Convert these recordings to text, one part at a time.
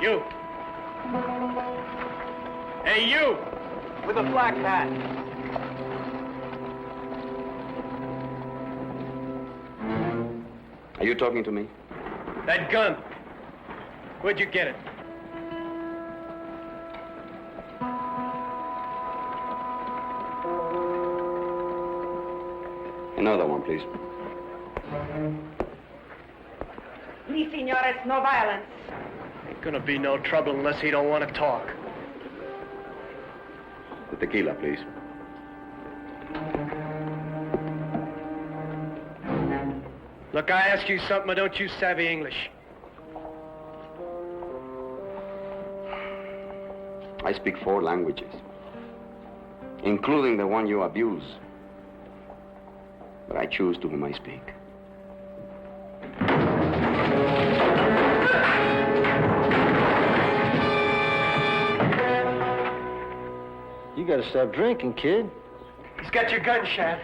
You. Hey, you! With a black hat. Are you talking to me? That gun. Where'd you get it? Another one, please. Please, senores, no violence. Ain't gonna be no trouble unless he don't want to talk. The tequila, please. Look, I ask you something, or don't you savvy English? I speak 4 languages, including the one you abuse. But I choose to whom I speak. You gotta stop drinking, kid. He's got your gun, Shad.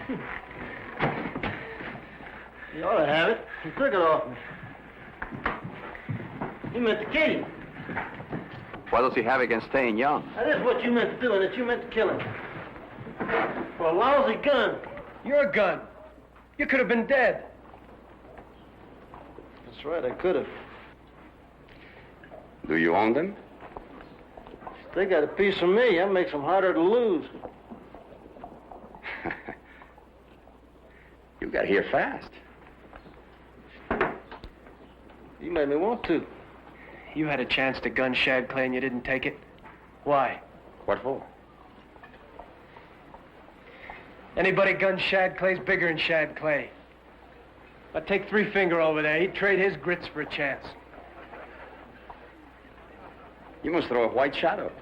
You ought to have it. You took it off me. You meant to kill him. What does he have against staying young? That is what you meant to do, and that you meant to kill him. For a lousy gun. Your gun. You could have been dead. That's right, I could have. Do you own them? They got a piece of me. That makes them harder to lose. You got here fast. You made me want to. You had a chance to gun Shad Clay and you didn't take it. Why? What for? Anybody gun Shad Clay's bigger than Shad Clay. I'd take Three Finger over there. He'd trade his grits for a chance. You must throw a white shadow.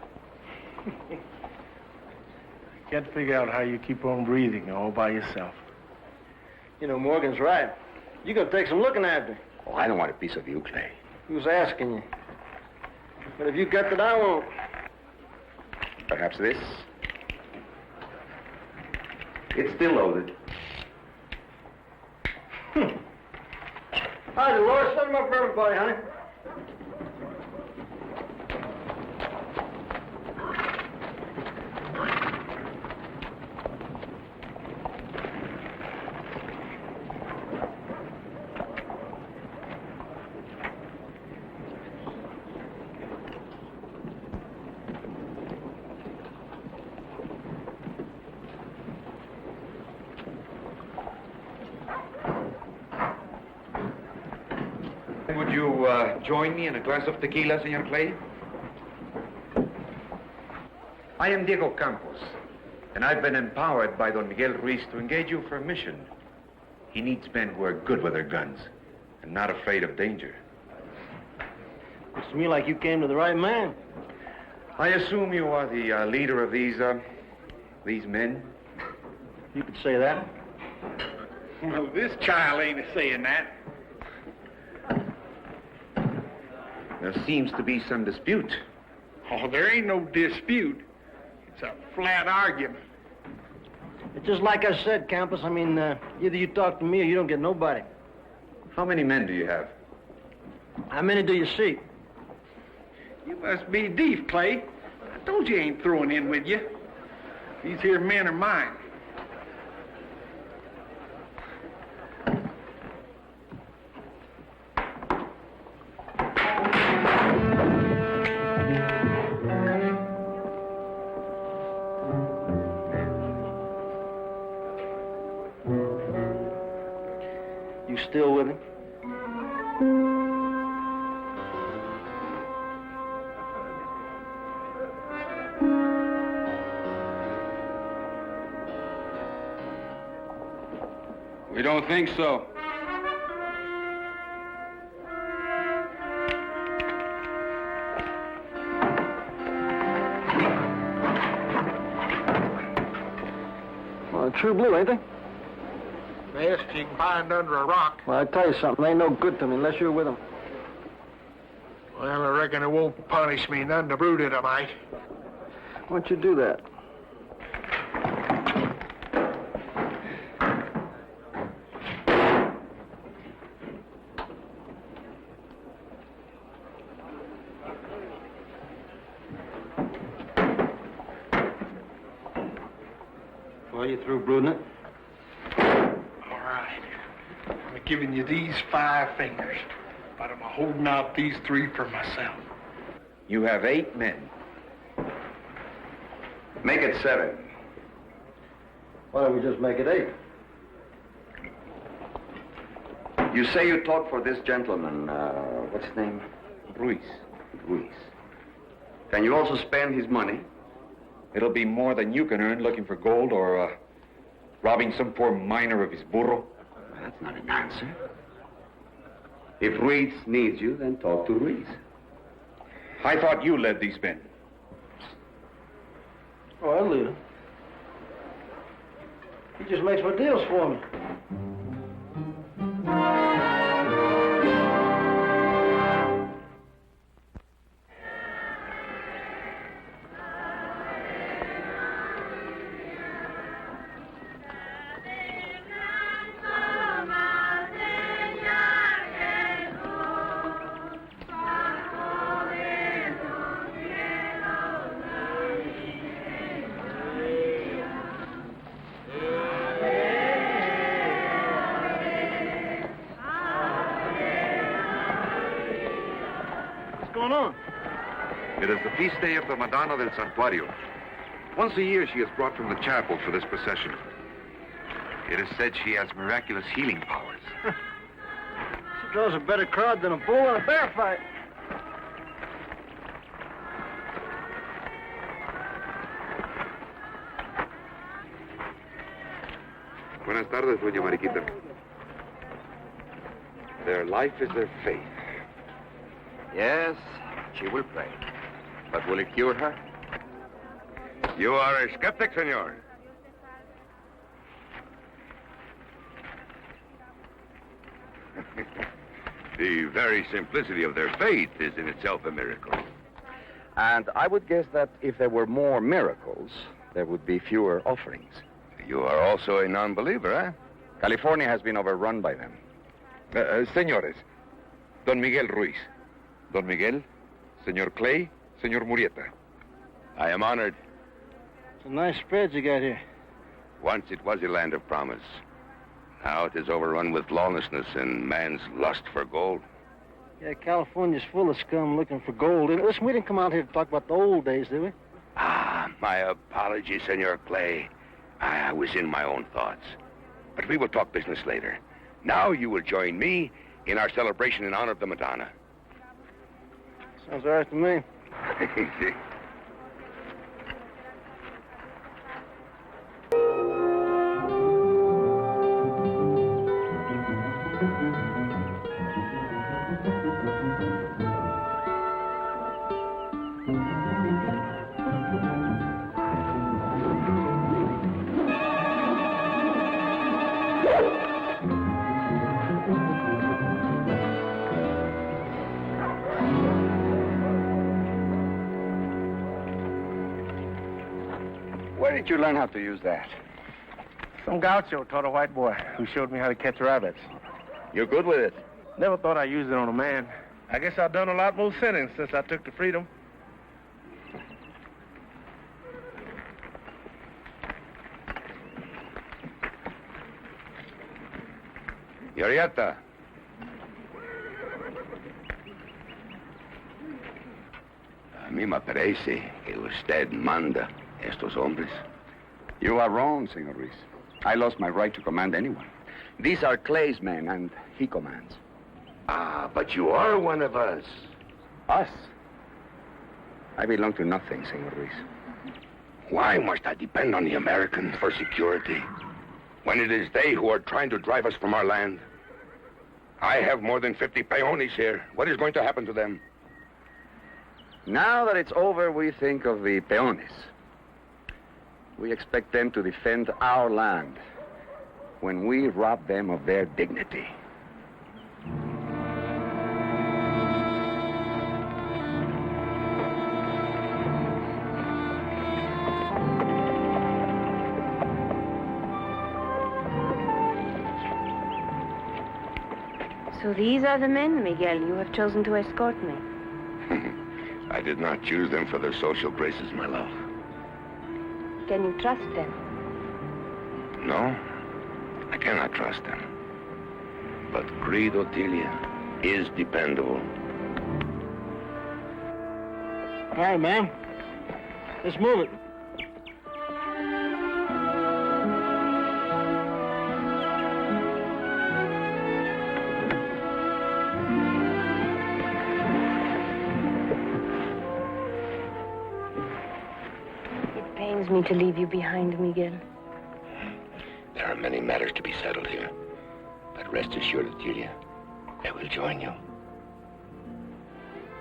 Can't figure out how you keep on breathing all by yourself. You know, Morgan's right. You gotta take some looking after. Oh, I don't want a piece of you, Clay. Who's asking you? But if you got that, I won't. Perhaps this? It's still loaded. Hi, Dolores. Set them up for everybody, honey. Would you join me in a glass of tequila, Senor Clay? I am Diego Campos, and I've been empowered by Don Miguel Ruiz to engage you for a mission. He needs men who are good with their guns and not afraid of danger. Looks to me like you came to the right man. I assume you are the leader of these men? You could say that. Well, this child ain't saying that. There seems to be some dispute. Oh, there ain't no dispute. It's a flat argument. It's just like I said, Campos. I mean, either you talk to me or you don't get nobody. How many men do you have? How many do you see? You must be deaf, Clay. I told you I ain't throwing in with you. These here men are mine. You still with him? We don't think so. Well, true blue, ain't they? Best you can find under a rock. Well, I tell you something. They ain't no good to me unless you're with them. Well, I reckon it won't punish me none to brood it, I might. Why don't you do that? Well, you through brooding it? All right. I'm giving you these 5 fingers, but I'm holding out these 3 for myself. You have 8 men. Make it 7. Why don't we just make it 8? You say you talk for this gentleman, what's his name? Ruiz. Ruiz. Can you also spend his money? It'll be more than you can earn looking for gold or robbing some poor miner of his burro. Well, that's not an answer. If Ruiz needs you, then talk to Ruiz. I thought you led these men. Oh, I'll leave him. He just makes my deals for me. What's going on? It is the feast day of the Madonna del Santuario. Once a year she is brought from the chapel for this procession. It is said she has miraculous healing powers. She draws a better crowd than a bull in a bear fight. Buenas tardes, doña Mariquita. Their life is their faith. Yes, she will pray. But will it cure her? You are a skeptic, senor. The very simplicity of their faith is in itself a miracle. And I would guess that if there were more miracles, there would be fewer offerings. You are also a non-believer, eh? California has been overrun by them. Señores, Don Miguel Ruiz. Don Miguel, Señor Clay, Señor Murieta. I am honored. It's a nice spread you got here. Once it was a land of promise. Now it is overrun with lawlessness and man's lust for gold. Yeah, California's full of scum looking for gold. And listen, we didn't come out here to talk about the old days, did we? Ah, my apologies, Senor Clay. I was in my own thoughts. But we will talk business later. Now you will join me in our celebration in honor of the Madonna. Sounds all right to me. Where did you learn how to use that? Some gaucho taught a white boy who showed me how to catch rabbits. You're good with it. Never thought I'd use it on a man. I guess I've done a lot more sinning since I took to freedom. Yorieta. A mí me parece que usted manda estos hombres. You are wrong, Senor Ruiz. I lost my right to command anyone. These are Clay's men, and he commands. Ah, but you are one of us. Us? I belong to nothing, Senor Ruiz. Why must I depend on the Americans for security when it is they who are trying to drive us from our land? I have more than 50 peones here. What is going to happen to them? Now that it's over, we think of the peones. We expect them to defend our land when we rob them of their dignity. So these are the men, Miguel, you have chosen to escort me. I did not choose them for their social graces, my love. Can you trust them? No, I cannot trust them. But Creed Otilia is dependable. All right, man. Let's move it. It pains me to leave you behind, Miguel. There are many matters to be settled here. But rest assured, Otilia, I will join you.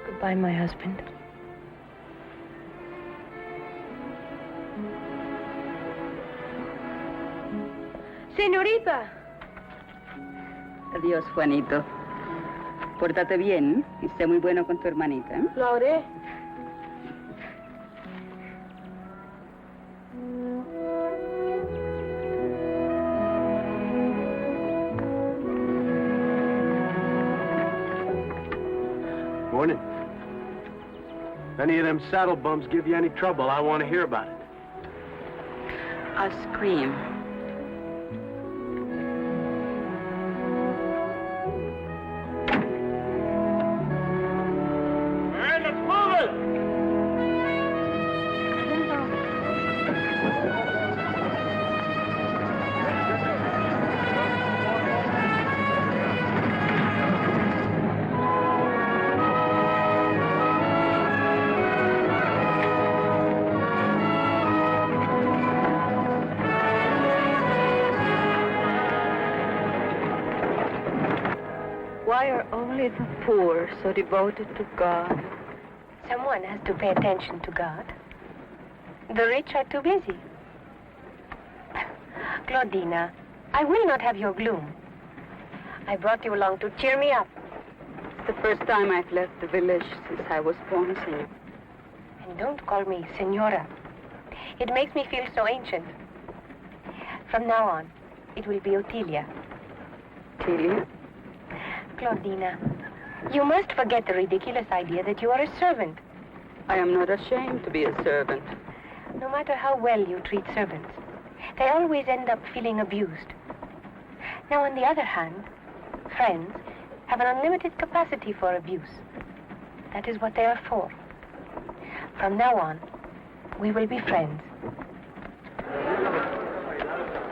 Goodbye, my husband. Señorita. Adiós, Juanito. Pórtate bien y sé muy bueno con tu hermanita, ¿eh? Lo haré. Morning. Any of them saddle bums give you any trouble, I want to hear about it. I'll scream. Why are only the poor so devoted to God? Someone has to pay attention to God. The rich are too busy. Claudina, I will not have your gloom. I brought you along to cheer me up. It's the first time I've left the village since I was born, senor. And don't call me Senora. It makes me feel so ancient. From now on, it will be Otilia. Otilia? Claudina, you must forget the ridiculous idea that you are a servant. I am not ashamed to be a servant. No matter how well you treat servants, they always end up feeling abused. Now, on the other hand, friends have an unlimited capacity for abuse. That is what they are for. From now on, we will be friends.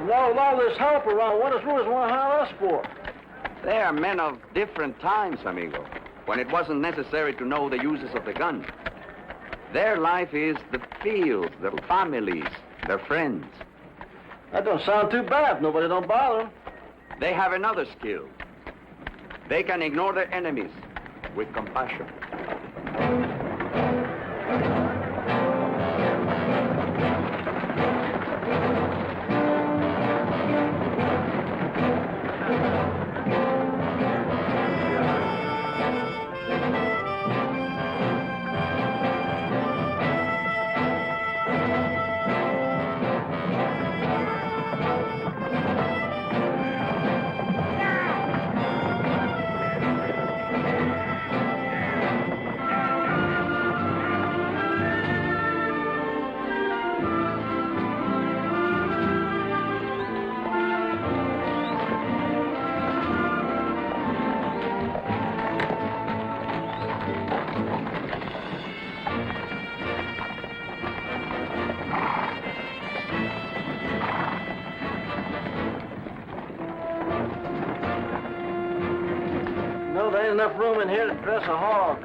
No, this help around. What does Ruiz want to hire us for? They are men of different times, amigo, when it wasn't necessary to know the uses of the gun. Their life is the fields, their families, their friends. That don't sound too bad. Nobody don't bother them. They have another skill. They can ignore their enemies with compassion. No, there ain't enough room in here to dress a hog.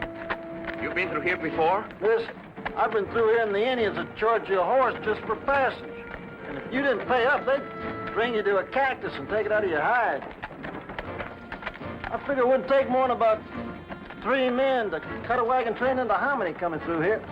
You've been through here before? Listen, I've been through here, and the Indians would charge you a horse just for passage. And if you didn't pay up, they'd bring you to a cactus and take it out of your hide. I figure it wouldn't take more than about 3 men to cut a wagon train into hominy coming through here.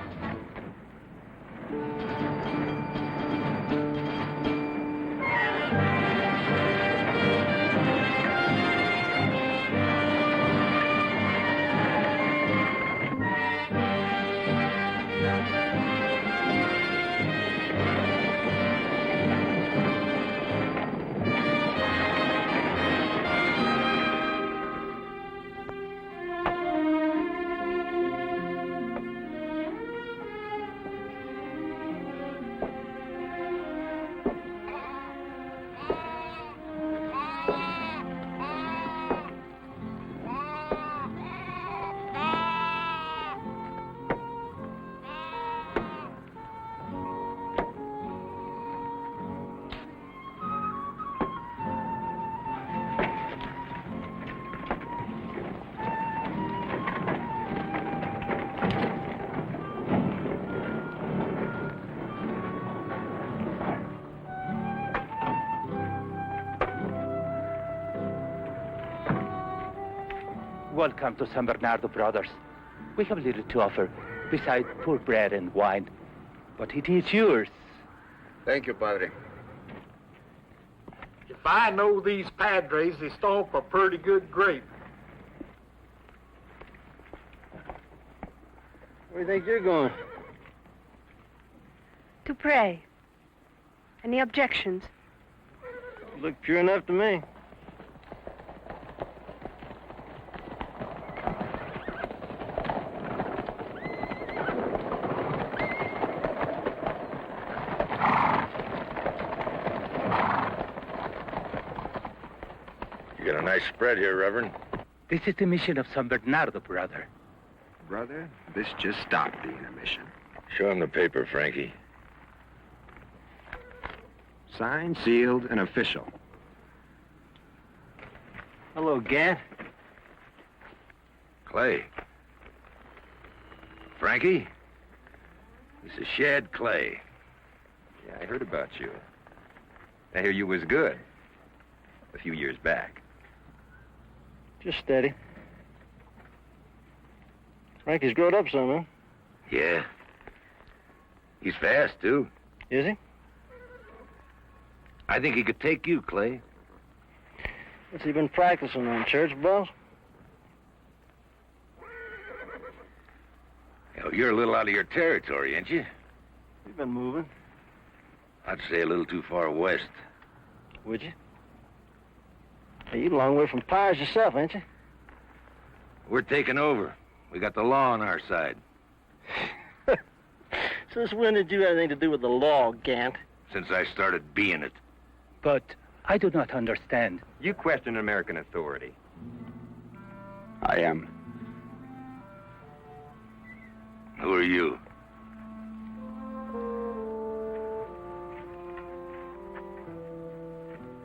Welcome to San Bernardo, brothers. We have little to offer, besides poor bread and wine. But it is yours. Thank you, Padre. If I know these padres, they stomp a pretty good grape. Where do you think you're going? To pray. Any objections? You look pure enough to me. You got a nice spread here, Reverend. This is the mission of San Bernardo, brother. Brother, this just stopped being a mission. Show him the paper, Frankie. Signed, sealed, and official. Hello, Gant. Clay. Frankie? This is Shad Clay. Yeah, I heard about you. I hear you was good. A few years back. Just steady. Frankie's growed up some, huh? Yeah. He's fast, too. Is he? I think he could take you, Clay. What's he been practicing on, church bells? Hell, you're a little out of your territory, ain't you? You've been moving. I'd say a little too far west. Would you? Hey, you're a long way from Pyres yourself, ain't you? We're taking over. We got the law on our side. Since when did you have anything to do with the law, Gant? Since I started being it. But I do not understand. You question American authority. I am. Who are you?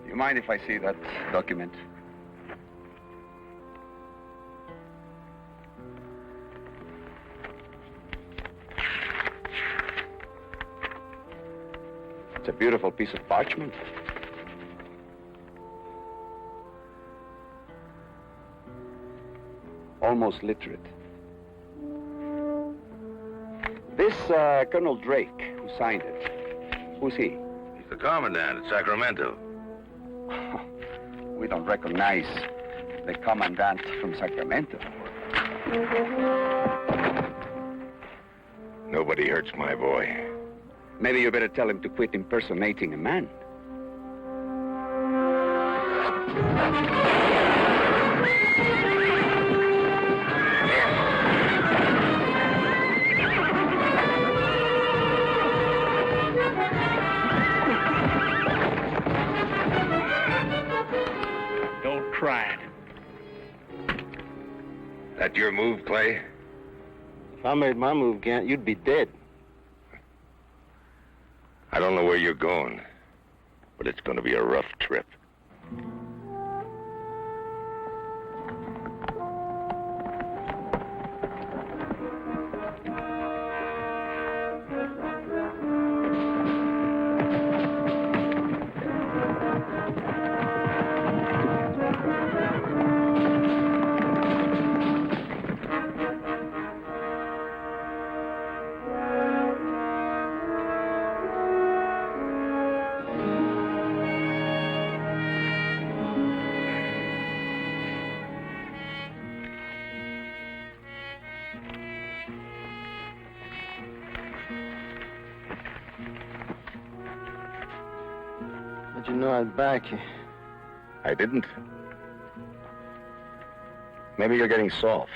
Do you mind if I see that document? It's a beautiful piece of parchment. Almost literate. This Colonel Drake, who signed it, who's he? He's the commandant at Sacramento. We don't recognize the commandant from Sacramento. Nobody hurts my boy. Maybe you better tell him to quit impersonating a man. Don't try it. That your move, Clay? If I made my move, Gant, you'd be dead. I don't know where you're going, but it's going to be a rough trip. How'd you know I'd back you? I didn't. Maybe you're getting soft.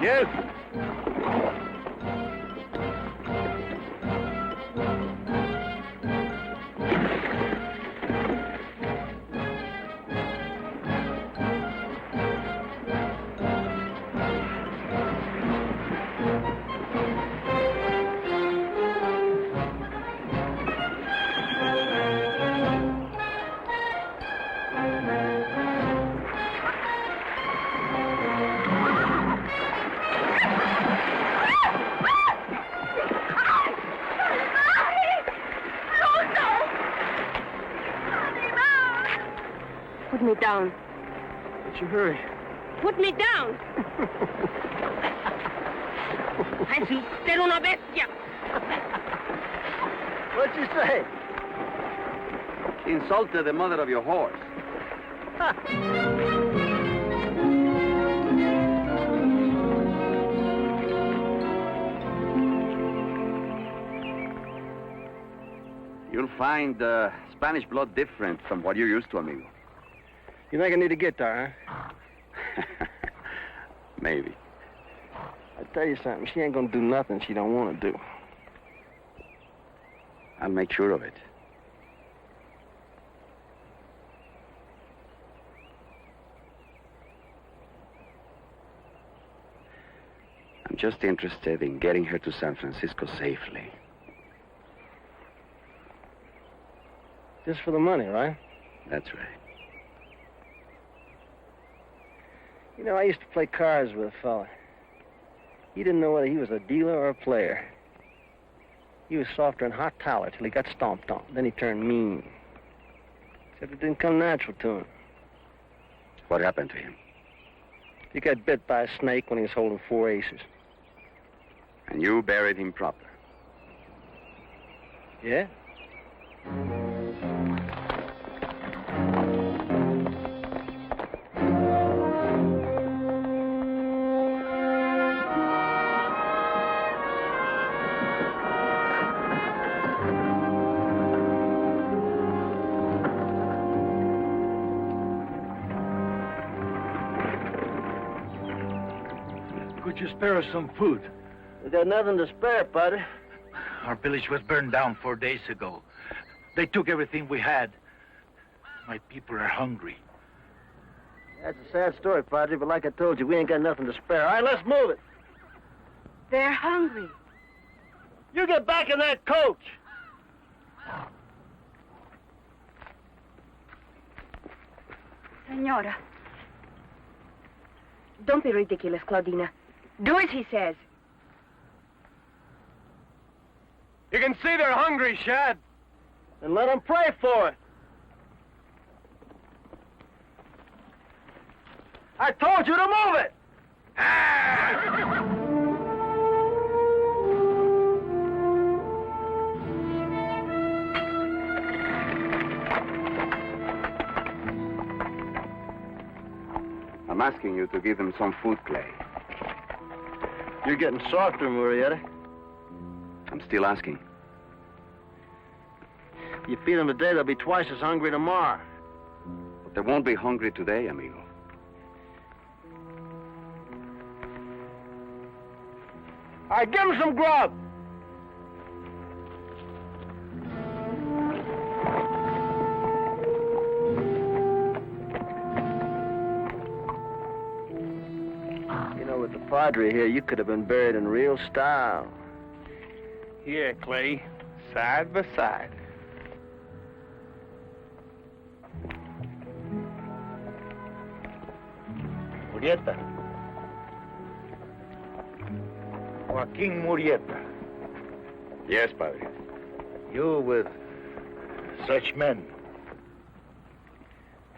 Yes. Put me down. What's your hurry? Put me down. Así, ser una bestia. What'd you say? He insulted the mother of your horse. You'll find Spanish blood different from what you're used to, amigo. You think I need a guitar, huh? Maybe. I tell you something, she ain't gonna do nothing she don't want to do. I'll make sure of it. I'm just interested in getting her to San Francisco safely. Just for the money, right? That's right. You know, I used to play cards with a fella. He didn't know whether he was a dealer or a player. He was softer than hot towel till he got stomped on. Then he turned mean. Except it didn't come natural to him. What happened to him? He got bit by a snake when he was holding 4 aces. And you buried him proper. Yeah? Could you spare us some food? We got nothing to spare, Padre. Our village was burned down 4 days ago. They took everything we had. My people are hungry. That's a sad story, Padre, but like I told you, we ain't got nothing to spare. All right, let's move it. They're hungry. You get back in that coach. Senora. Don't be ridiculous, Claudina. Do as he says. You can see they're hungry, Shad. And let them pray for it. I told you to move it! I'm asking you to give them some food, Clay. You're getting softer, Murrieta. I'm still asking. If you feed them today, they'll be twice as hungry tomorrow. But they won't be hungry today, amigo. All right, give them some grub. You know, with the Padre here, you could have been buried in real style. Here, Clay, side by side. Murrieta. Joaquin Murrieta. Yes, Padre. You with such men.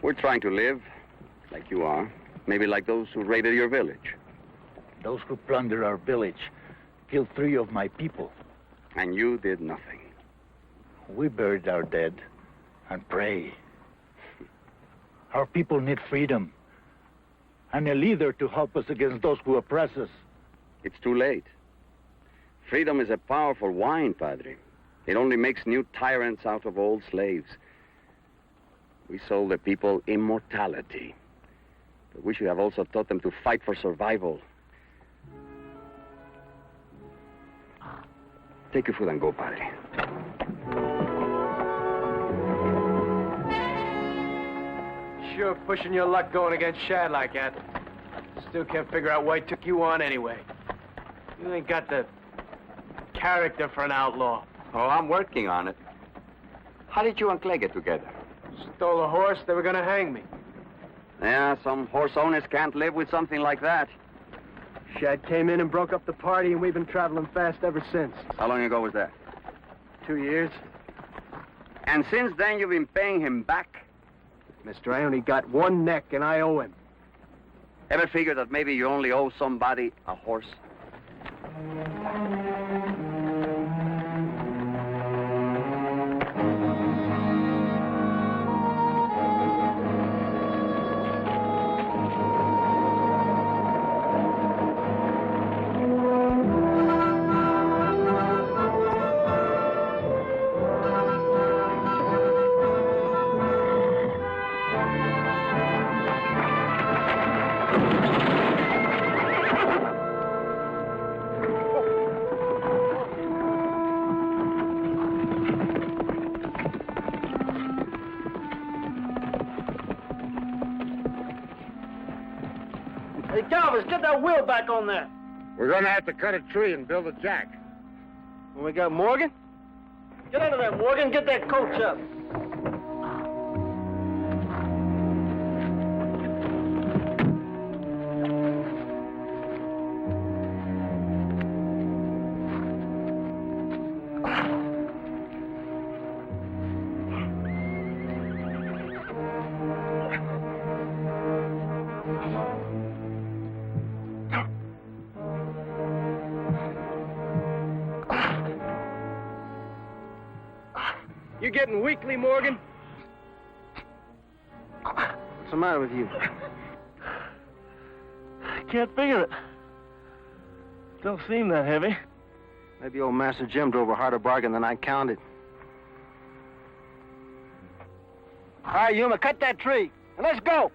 We're trying to live like you are. Maybe like those who raided your village. Those who plundered our village killed 3 of my people. And you did nothing. We buried our dead and pray. Our people need freedom and a leader to help us against those who oppress us. It's too late. Freedom is a powerful wine, Padre. It only makes new tyrants out of old slaves. We sold the people immortality. But we should have also taught them to fight for survival. Take your food and go, Padre. Sure pushing your luck going against Shad like that. Still can't figure out why he took you on anyway. You ain't got the character for an outlaw. Oh, I'm working on it. How did you and Clay get together? Stole a horse, they were gonna hang me. Yeah, some horse owners can't live with something like that. Shad came in and broke up the party, and we've been traveling fast ever since. How long ago was that? 2 years. And since then, you've been paying him back? Mister, I only got one neck, and I owe him. Ever figure that maybe you only owe somebody a horse? Hey, Calvin, get that wheel back on there. We're gonna have to cut a tree and build a jack. And we got Morgan? Get out of there, Morgan. Get that coach up. You getting weakly, Morgan? What's the matter with you? I can't figure it. Don't seem that heavy. Maybe old Master Jim drove a harder bargain than I counted. All right, Yuma, cut that tree, and let's go.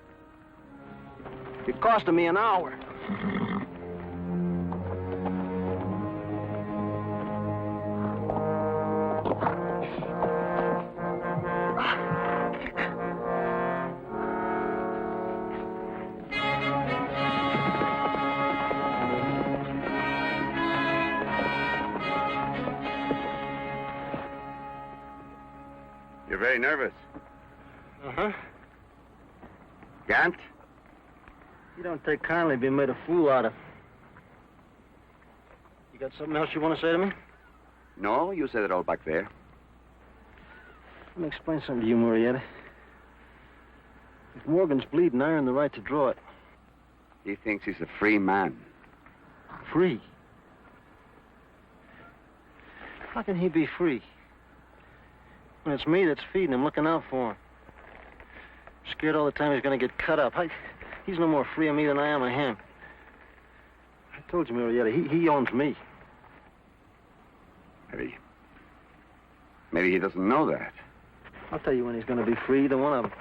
It costed me an hour. You're very nervous. Uh-huh. Gant? You don't take kindly being made a fool out of. You got something else you want to say to me? No, you said it all back there. Let me explain something to you, Murrieta. If Morgan's bleeding, I earn the right to draw it. He thinks he's a free man. Free? How can he be free? When it's me that's feeding him, looking out for him. Scared all the time he's going to get cut up. He's no more free of me than I am of him. I told you, Murrieta, he owns me. Maybe he doesn't know that. I'll tell you when he's going to be free, either one of them.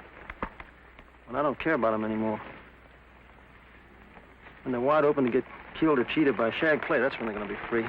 When I don't care about him anymore. When they're wide open to get killed or cheated by Shag Clay, that's when they're going to be free.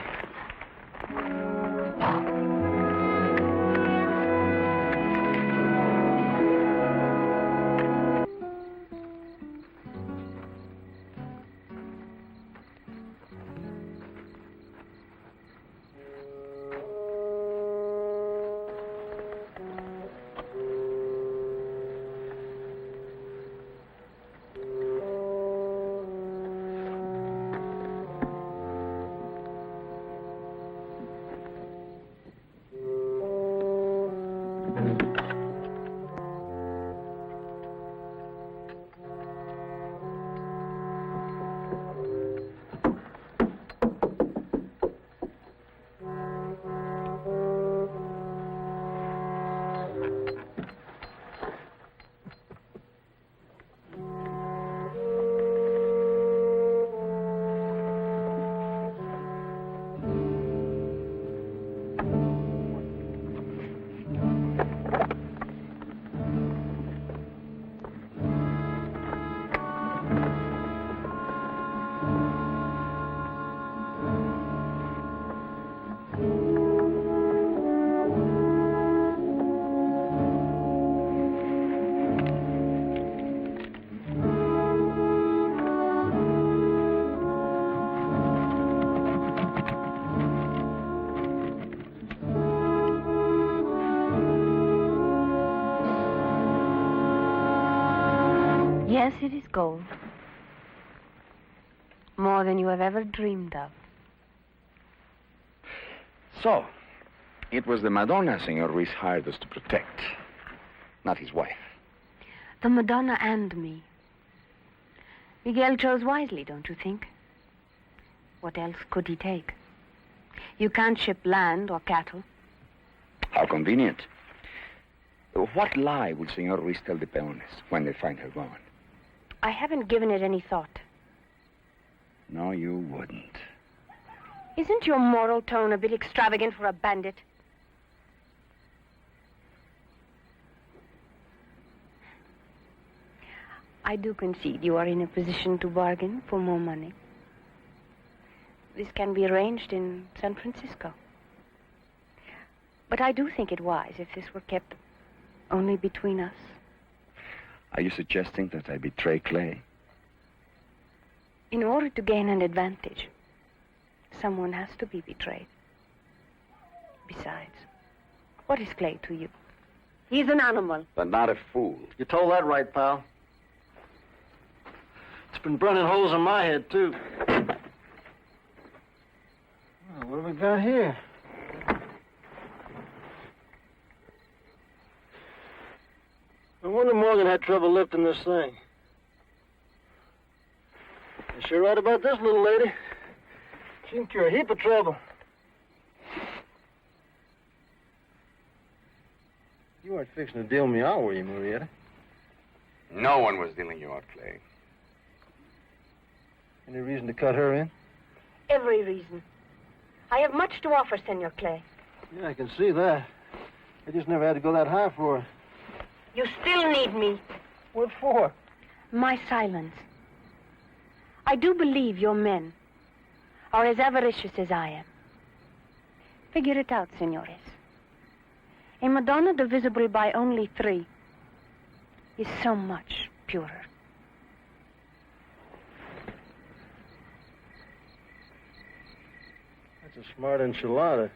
Yes, it is gold. More than you have ever dreamed of. So, it was the Madonna Senor Ruiz hired us to protect, not his wife. The Madonna and me. Miguel chose wisely, don't you think? What else could he take? You can't ship land or cattle. How convenient. What lie would Senor Ruiz tell the peones when they find her gone? I haven't given it any thought. No, you wouldn't. Isn't your moral tone a bit extravagant for a bandit? I do concede you are in a position to bargain for more money. This can be arranged in San Francisco. But I do think it wise if this were kept only between us. Are you suggesting that I betray Clay? In order to gain an advantage, someone has to be betrayed. Besides, what is Clay to you? He's an animal. But not a fool. You told that right, pal. It's been burning holes in my head, too. Well, what have we got here? No wonder Morgan had trouble lifting this thing. You sure right about this, little lady. She can cure a heap of trouble. You weren't fixing to deal me out, were you, Marietta? No one was dealing you out, Clay. Any reason to cut her in? Every reason. I have much to offer, Senor Clay. Yeah, I can see that. I just never had to go that high for her. You still need me. What for? My silence. I do believe your men are as avaricious as I am. Figure it out, senores. A Madonna divisible by only 3 is so much purer. That's a smart enchilada.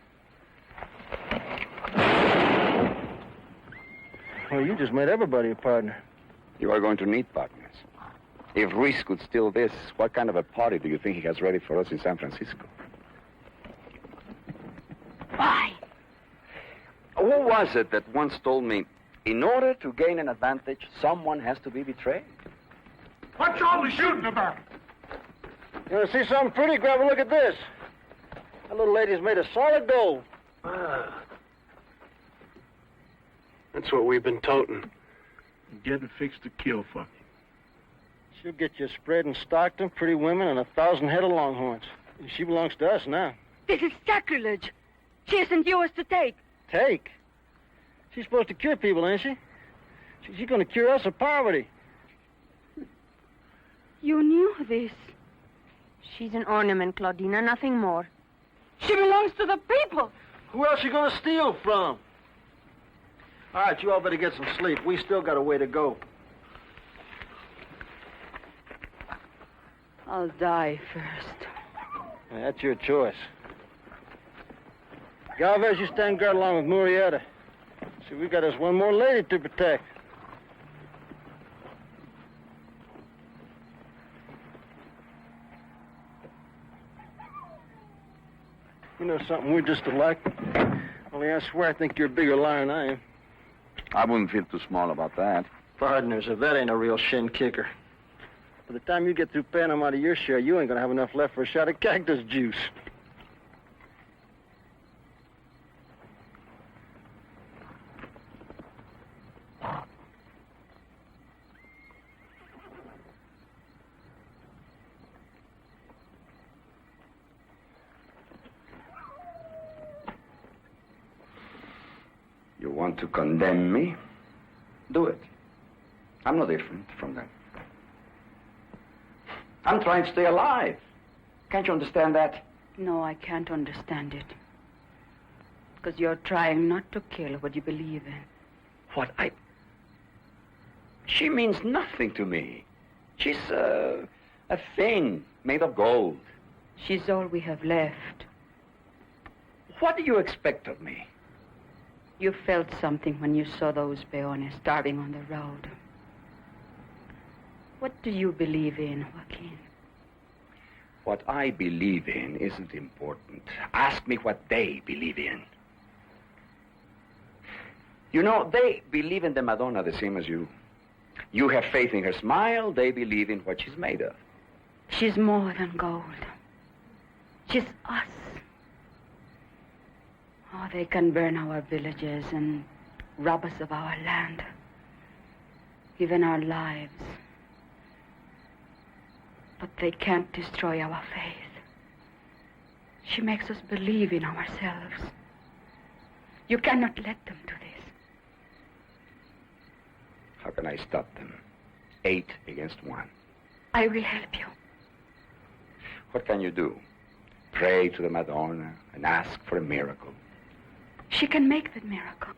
Well, you just made everybody a partner. You are going to need partners. If Ruiz could steal this, what kind of a party do you think he has ready for us in San Francisco? Why? Who was it that once told me, in order to gain an advantage, someone has to be betrayed? What's all the shooting about? You want to see something pretty? Grab a look at this. That little lady's made of solid gold. That's what we've been toting. Getting fixed to kill fucking. She'll get you spread in Stockton, pretty women, and 1,000 head of longhorns. She belongs to us now. This is sacrilege. She isn't yours to take. Take? She's supposed to cure people, ain't she? She's going to cure us of poverty. You knew this. She's an ornament, Claudina, nothing more. She belongs to the people. Who else you going to steal from? All right, you all better get some sleep. We still got a way to go. I'll die first. Yeah, that's your choice. Galvez, you stand guard along with Murrieta. See, we got us one more lady to protect. You know something, we're just alike. Only I swear I think you're a bigger liar than I am. I wouldn't feel too small about that. Partners, if that ain't a real shin kicker. By the time you get through paying them out of your share, you ain't gonna have enough left for a shot of cactus juice. You want to condemn me? Do it. I'm no different from them. I'm trying to stay alive. Can't you understand that? No, I can't understand it. Because you're trying not to kill what you believe in. What She means nothing to me. She's a thing made of gold. She's all we have left. What do you expect of me? You felt something when you saw those peones starving on the road. What do you believe in, Joaquin? What I believe in isn't important. Ask me what they believe in. You know, they believe in the Madonna the same as you. You have faith in her smile, they believe in what she's made of. She's more than gold. She's us. Oh, they can burn our villages and rob us of our land, even our lives. But they can't destroy our faith. She makes us believe in ourselves. You cannot let them do this. How can I stop them? 8 against 1. I will help you. What can you do? Pray to the Madonna and ask for a miracle. She can make that miracle.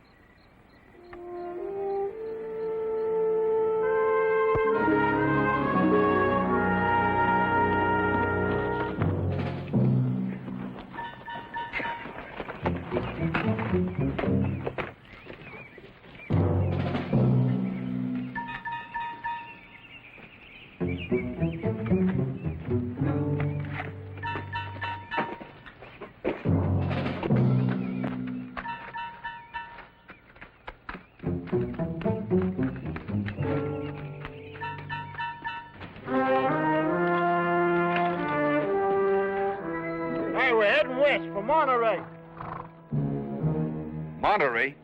Monterey?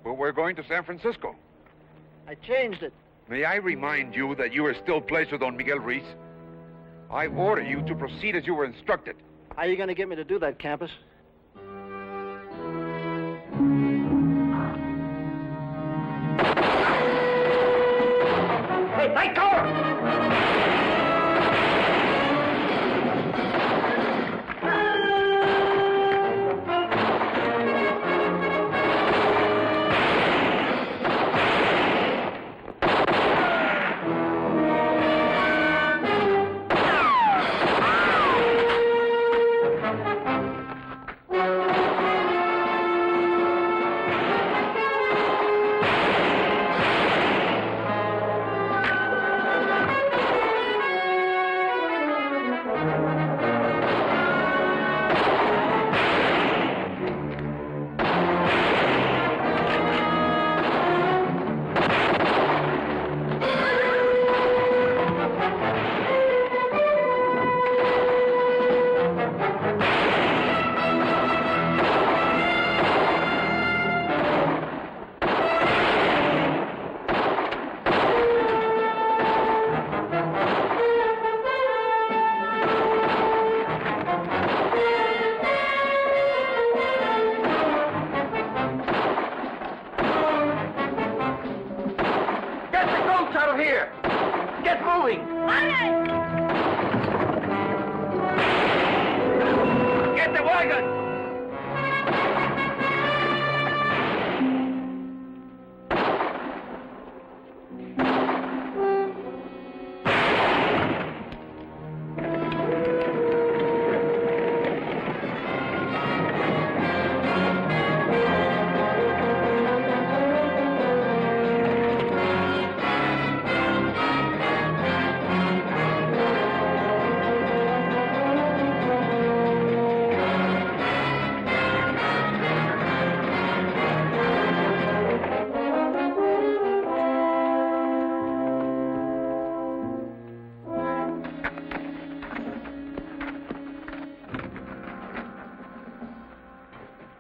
But we're going to San Francisco. I changed it. May I remind you that you are still placed with Don Miguel Ruiz? I order you to proceed as you were instructed. How are you going to get me to do that, Campus? Hey, take cover!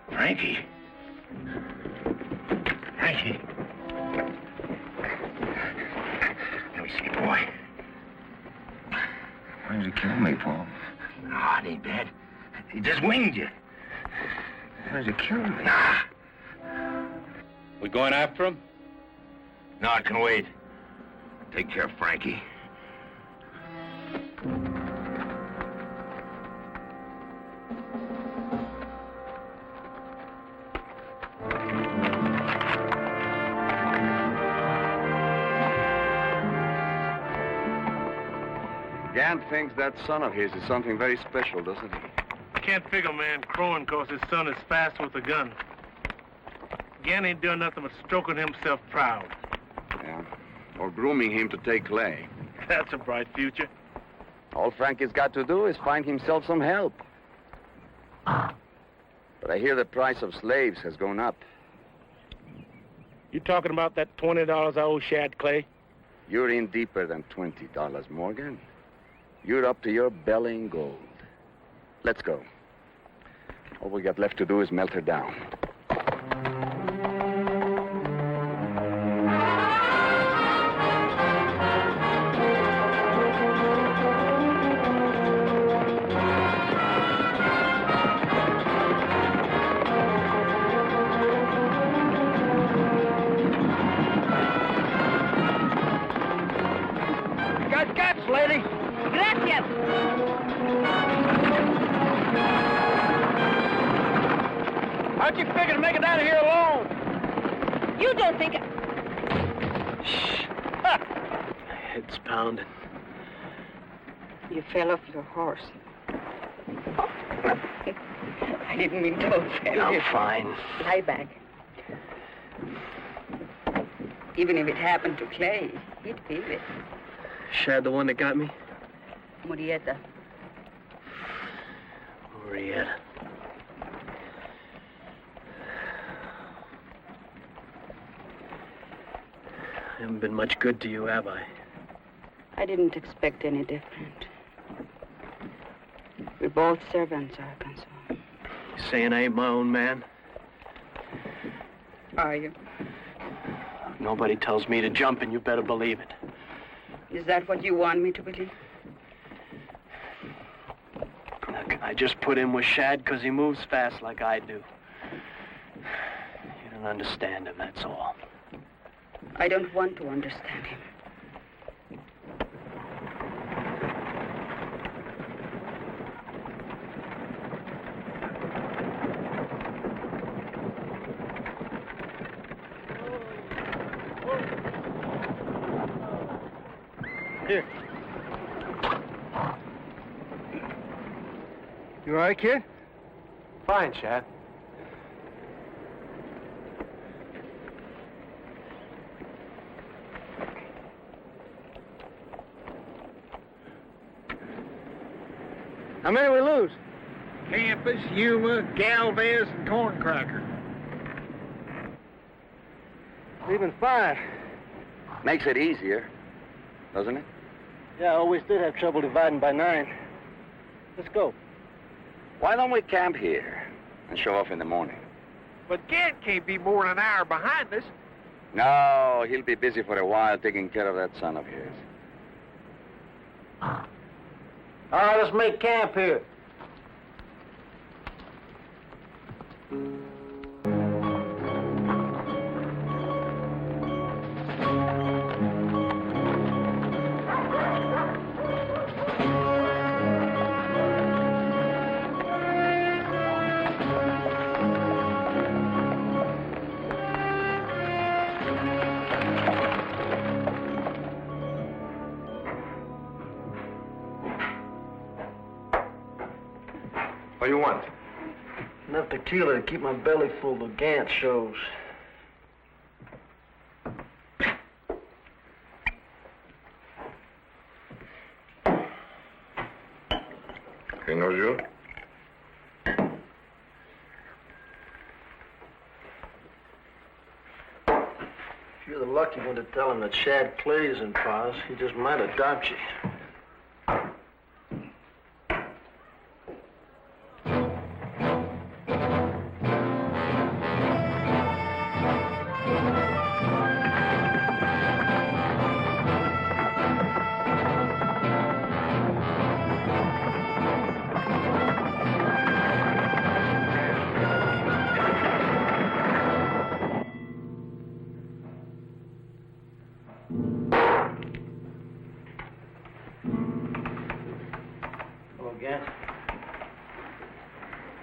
Frankie. Frankie. Let me see, boy. Why did you kill me, Paul? Oh, it ain't bad. He just winged you. Why did you kill me? Nah. We going after him? No, it can wait. Take care of Frankie. Gant thinks that son of his is something very special, doesn't he? Can't figure man crowing 'cause his son is fast with a gun. Gant ain't doing nothing but stroking himself proud. Yeah. or grooming him to take Clay. That's a bright future. All Frankie's got to do is find himself some help. But I hear the price of slaves has gone up. You talking about that $20 I owe Shad Clay? You're in deeper than $20, Morgan. You're up to your belly in gold. Let's go. All we got left to do is melt her down. Lady. Gracias. How'd you figure to make it out of here alone? You don't think... Shh. Head's pounding. You fell off your horse. I didn't mean to offend you. I'm fine. Lie back. Even if it happened to Clay, he'd feel it. Shad the one that got me? Murieta. Murieta. I haven't been much good to you, have I? I didn't expect any different. We're both servants, Arkansas. You saying I ain't my own man? Are you? Nobody tells me to jump, and you better believe it. Is that what you want me to believe? Look, I just put in with Shad because he moves fast like I do. You don't understand him, that's all. I don't want to understand him. Here. You all right, kid? Fine, Shad. How many we lose? Campus, Yuma, Galvez, and Corncracker. Leaving 5. Makes it easier, doesn't it? Yeah, I always did have trouble dividing by 9. Let's go. Why don't we camp here and show off in the morning? But Gant can't be more than an hour behind us. No, he'll be busy for a while taking care of that son of his. All right, let's make camp here. What do you want? Enough tequila to keep my belly full of Gant shows. He knows you? If you're the lucky one to tell him that Shad Clay's in Paz, he just might adopt you.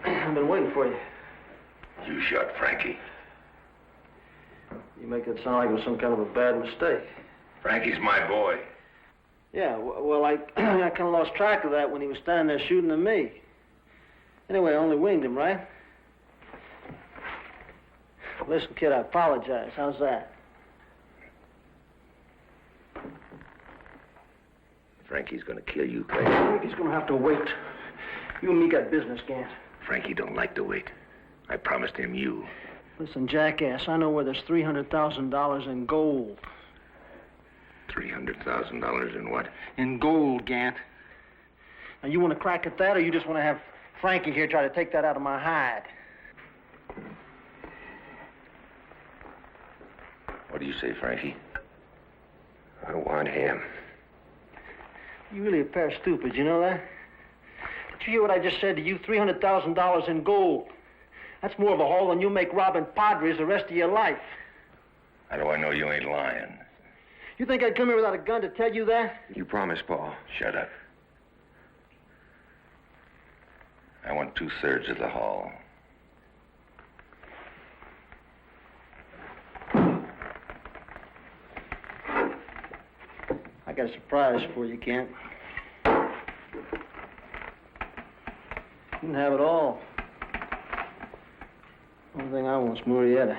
I've been waiting for you. You shot Frankie. You make it sound like it was some kind of a bad mistake. Frankie's my boy. Yeah, well, I kind of lost track of that when he was standing there shooting at me. Anyway, I only winged him, right? Listen, kid, I apologize. How's that? Frankie's gonna kill you, Clay. He's gonna have to wait. You and me got business, Gant. Frankie don't like to wait. I promised him you. Listen, jackass, I know where there's $300,000 in gold. $300,000 in what? In gold, Gant. Now, you want to crack at that, or you just want to have Frankie here try to take that out of my hide? What do you say, Frankie? I want him. You really a pair of stupids, you know that? Did you hear what I just said to you? $300,000 in gold. That's more of a haul than you make robbing padres the rest of your life. How do I know you ain't lying? You think I'd come here without a gun to tell you that? You promised, Paul. Shut up. I want 2/3 of the haul. I got a surprise for you, Kent. You can have it all. Only thing I want's Murrieta.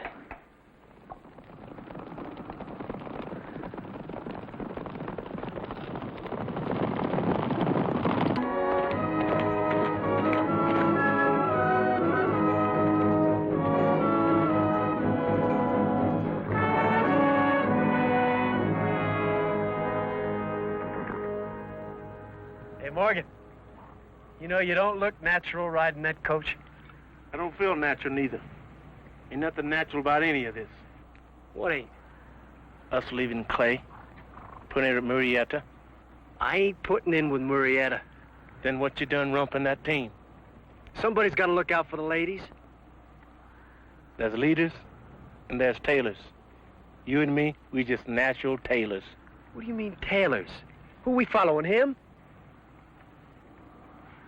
Hey, Morgan. You know, you don't look natural riding that coach. I don't feel natural neither. Ain't nothing natural about any of this. What ain't? Us leaving Clay, putting it at Murrieta. I ain't putting in with Murrieta. Then what you done rumping that team? Somebody's got to look out for the ladies. There's leaders and there's tailors. You and me, we just natural tailors. What do you mean, tailors? Who we following, him?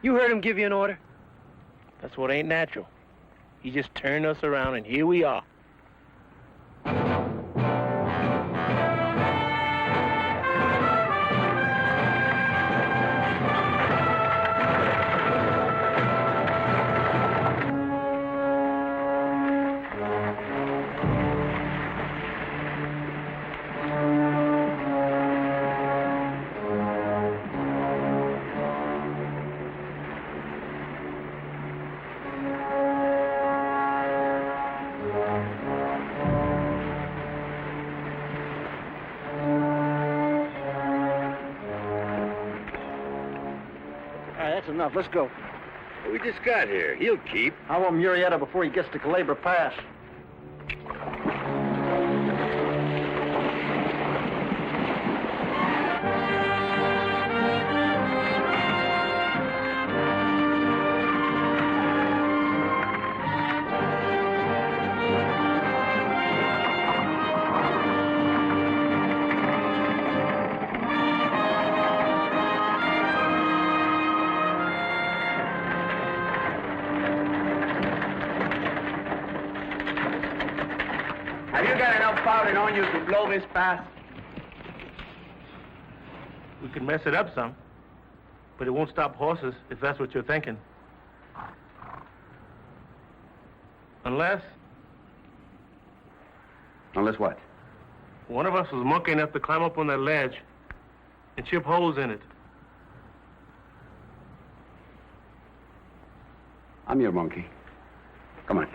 You heard him give you an order? That's what ain't natural. He just turned us around and here we are. That's enough. Let's go. We just got here. He'll keep. I want Murrieta before he gets to Culebra Pass. Have you got enough powder on you to blow this pass? We could mess it up some, but it won't stop horses if that's what you're thinking. Unless what? one of us was monkey enough to climb up on that ledge and chip holes in it. I'm your monkey. Come on.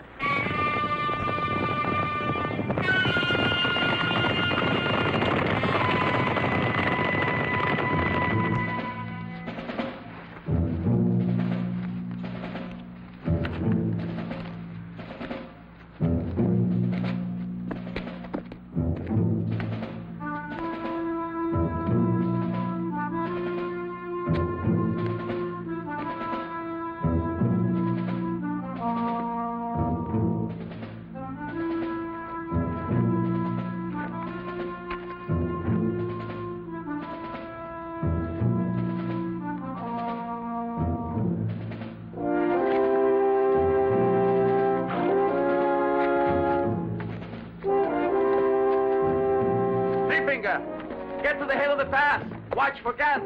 Get to the head of the pass. Watch for Gant.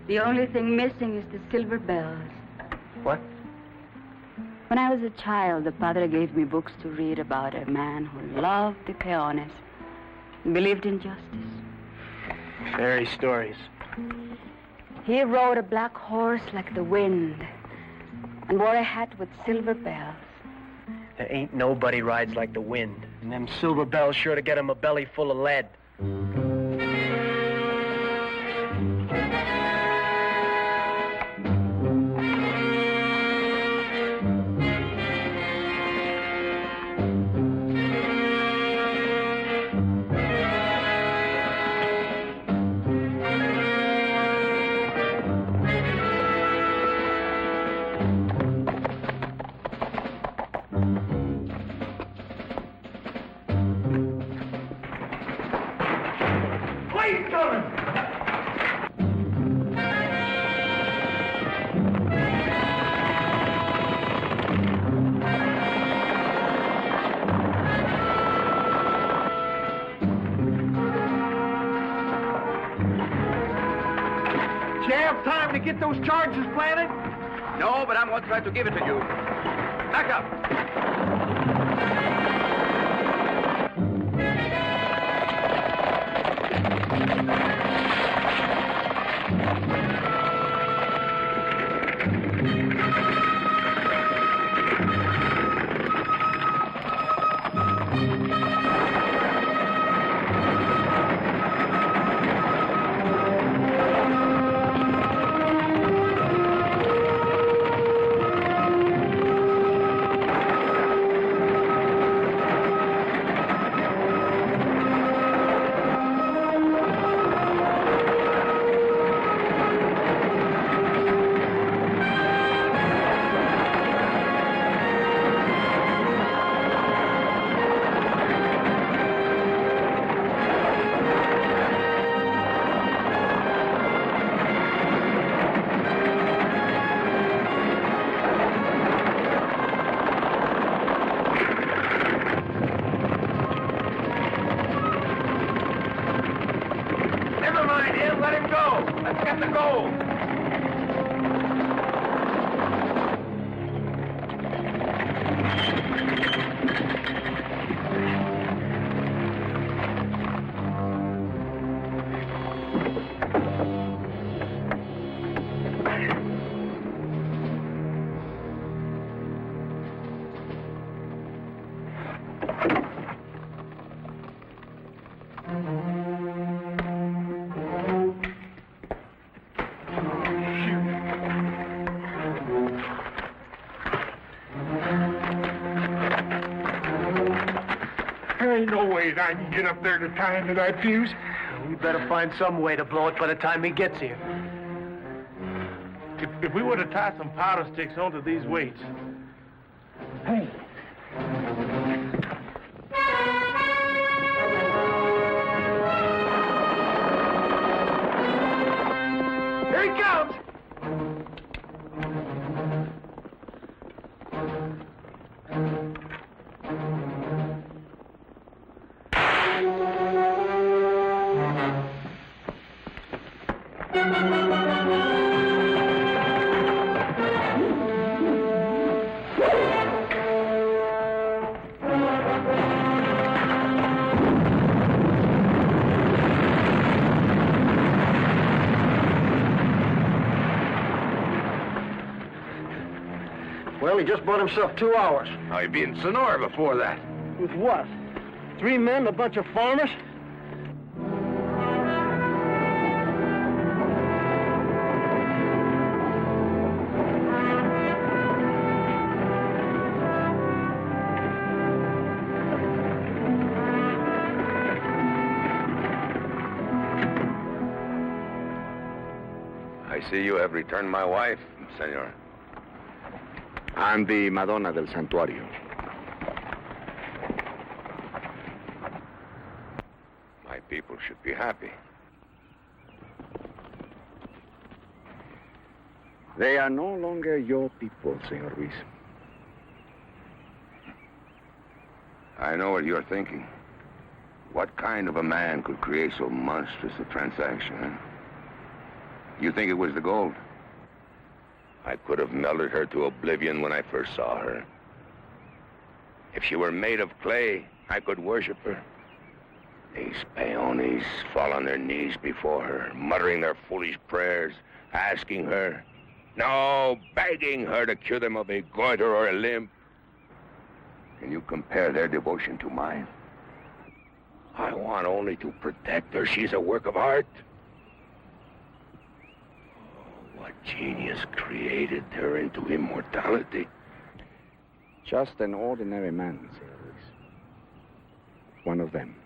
The only thing missing is the silver bells. What? When I was a child, the padre gave me books to read about a man who loved the peones and believed in justice. Fairy stories. He rode a black horse like the wind and wore a hat with silver bells. There ain't nobody rides like the wind. And them silver bells sure to get him a belly full of lead. Time to get those charges planted? No, but I'm going to try to give it to you. Back up. There ain't no ways I can get up there to tie into that fuse. We better find some way to blow it by the time he gets here. If we were to tie some powder sticks onto these weights. Hey. Here he comes! Well, he just bought himself 2 hours. I'd be in Sonora before that. With what? 3 men, a bunch of farmers? I see you have returned my wife, senor. I'm the Madonna del Santuario. My people should be happy. They are no longer your people, Senor Ruiz. I know what you're thinking. What kind of a man could create so monstrous a transaction, huh? You think it was the gold? I could have melted her to oblivion when I first saw her. If she were made of clay, I could worship her. These peones fall on their knees before her, muttering their foolish prayers, asking her, no, begging her to cure them of a goiter or a limp. Can you compare their devotion to mine? I want only to protect her. She's a work of art. Oh, what genius created her into immortality? Just an ordinary man, Senor Luis. One of them.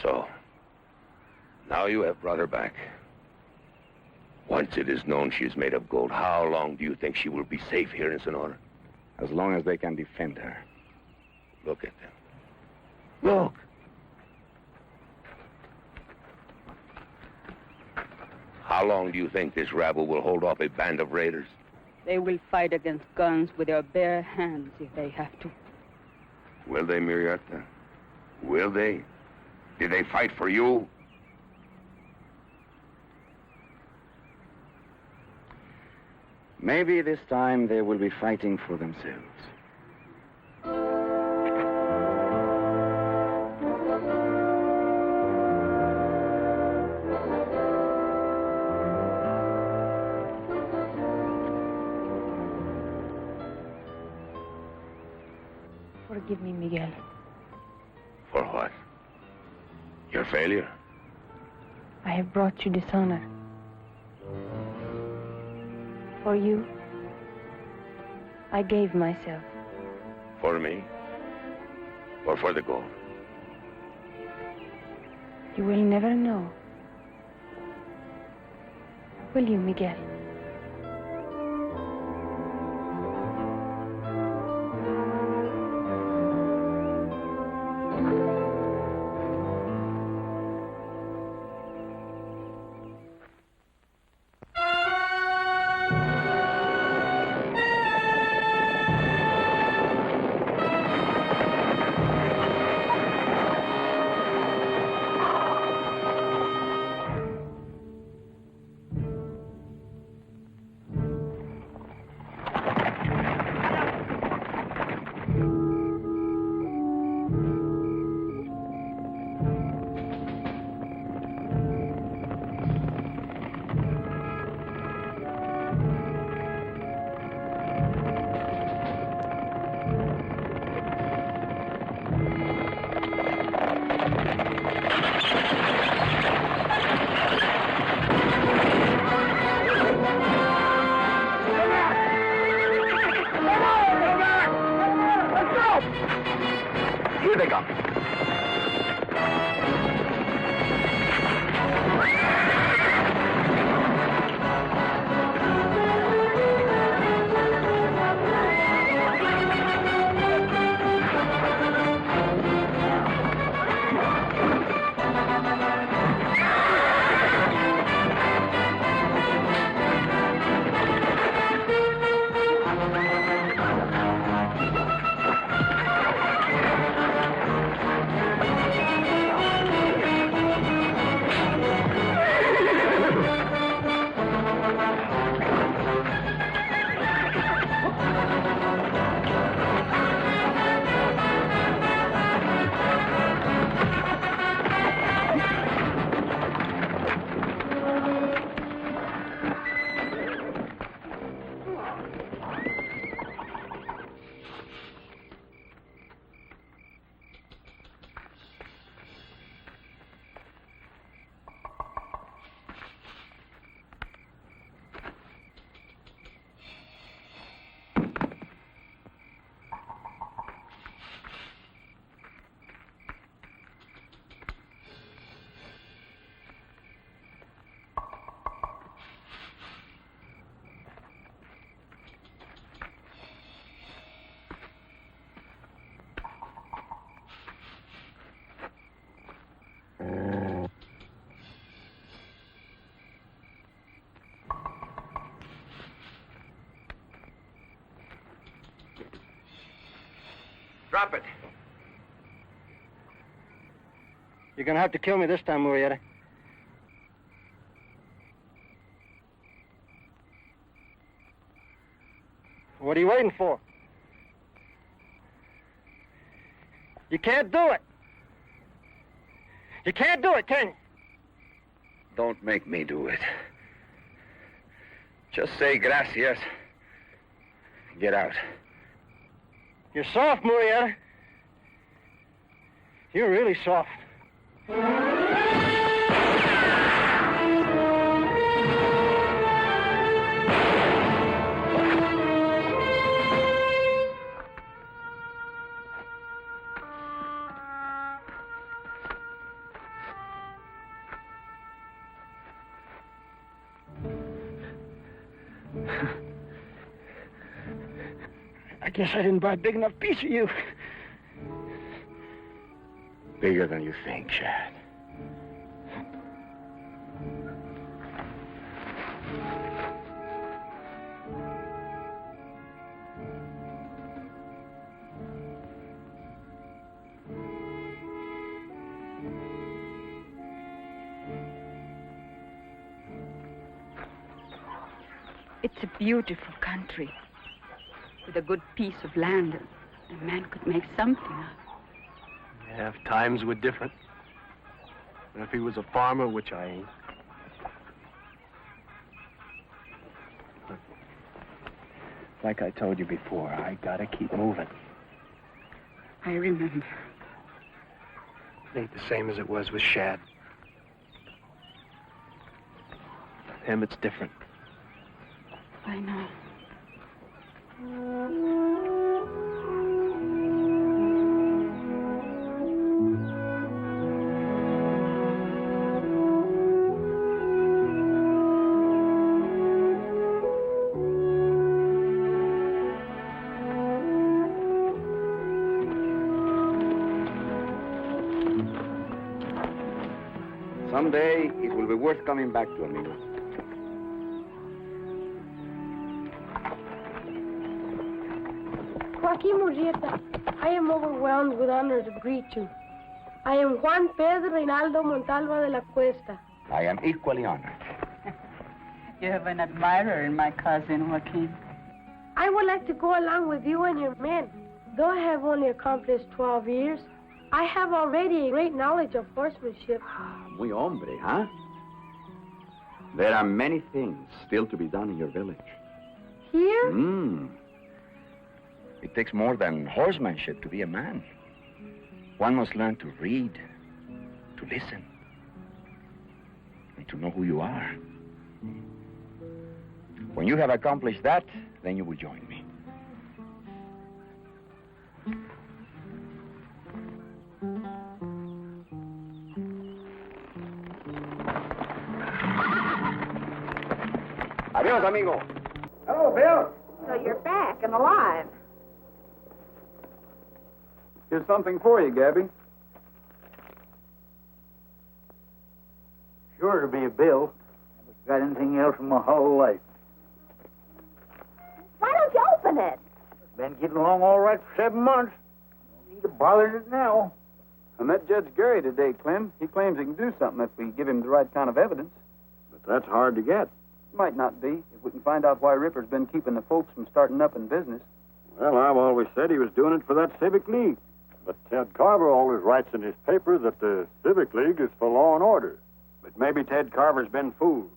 So, now you have brought her back. Once it is known she's made of gold, how long do you think she will be safe here in Sonora? As long as they can defend her. Look at them. Look! How long do you think this rabble will hold off a band of raiders? They will fight against guns with their bare hands if they have to. Will they, Murieta? Will they? Did they fight for you? Maybe this time they will be fighting for themselves. Forgive me, Miguel. For what? Your failure? I have brought you dishonor. For you, I gave myself. For me? Or for the gold? You will never know. Will you, Miguel? Here they come. Drop it. You're gonna have to kill me this time, Murieta. What are you waiting for? You can't do it. You can't do it, can you? Don't make me do it. Just say gracias. Get out. You're soft, Murieta. You're really soft. I guess I didn't buy a big enough piece of you. Bigger than you think, Shad. It's a beautiful country with a good piece of land. A man could make something of. Yeah, if times were different. And if he was a farmer, which I ain't. Like I told you before, I gotta keep moving. I remember. It ain't the same as it was with Shad. With him, it's different. I know. Someday, it will be worth coming back to, amigo. Joaquin Murieta, I am overwhelmed with honor to greet you. I am Juan Pedro Reinaldo Montalva de la Cuesta. I am equally honored. You have an admirer in my cousin, Joaquin. I would like to go along with you and your men. Though I have only accomplished 12 years, I have already a great knowledge of horsemanship. Muy hombre, huh? There are many things still to be done in your village. Here? It takes more than horsemanship to be a man. One must learn to read, to listen, and to know who you are. When you have accomplished that, then you will join me. Adios, amigo. Hello, Bill. So you're back and alive. Here's something for you, Gabby. Sure to be a bill. Haven't got anything else in my whole life. Why don't you open it? Been getting along all right for 7 months. No need to bother it now. I met Judge Gary today, Clem. He claims he can do something if we give him the right kind of evidence. But that's hard to get. Might not be, if we can find out why Ripper's been keeping the folks from starting up in business. Well, I've always said he was doing it for that Civic League. But Ted Carver always writes in his paper that the Civic League is for law and order. But maybe Ted Carver's been fooled.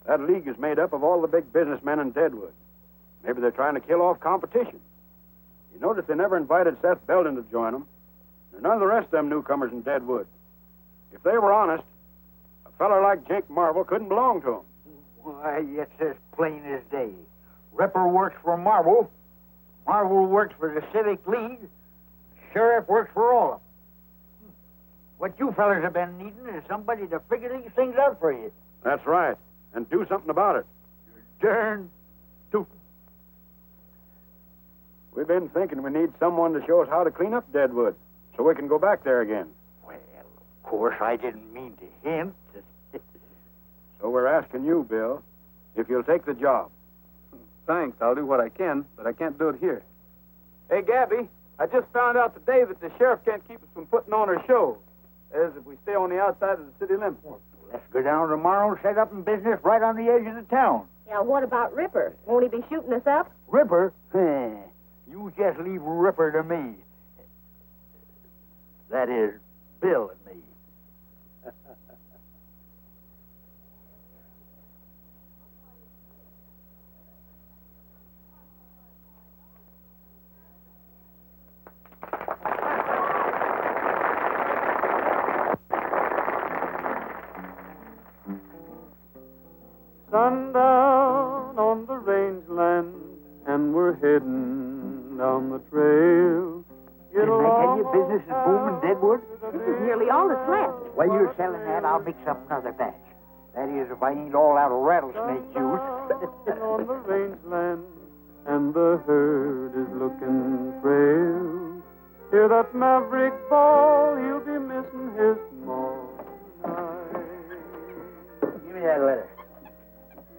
That league is made up of all the big businessmen in Deadwood. Maybe they're trying to kill off competition. You notice they never invited Seth Belden to join them. And none of the rest of them newcomers in Deadwood. If they were honest, a fella like Jake Marvel couldn't belong to them. Why, it's as plain as day. Ripper works for Marvel. Marvel works for the Civic League. Sheriff works for all of them. What you fellas have been needing is somebody to figure these things out for you. That's right. And do something about it. Darn tootin'. We've been thinking we need someone to show us how to clean up Deadwood so we can go back there again. Well, of course, I didn't mean to hint. So we're asking you, Bill, if you'll take the job. Thanks, I'll do what I can, but I can't do it here. Hey, Gabby, I just found out today that the sheriff can't keep us from putting on our show. That is, if we stay on the outside of the city limits. Let's go down tomorrow and set up in business right on the edge of the town. Yeah, what about Ripper? Won't he be shooting us up? Ripper? You just leave Ripper to me. That is, Bill and me. Sundown on the rangeland, and we're heading down the trail. Didn't I tell you business is booming, Deadwood? This is nearly all that's left. While you're selling that, I'll mix up another batch. That is, if I ain't all out of rattlesnake juice. On the rangeland, and the herd is looking frail. Hear that maverick bawl, he'll be missing his maw. Give me that letter.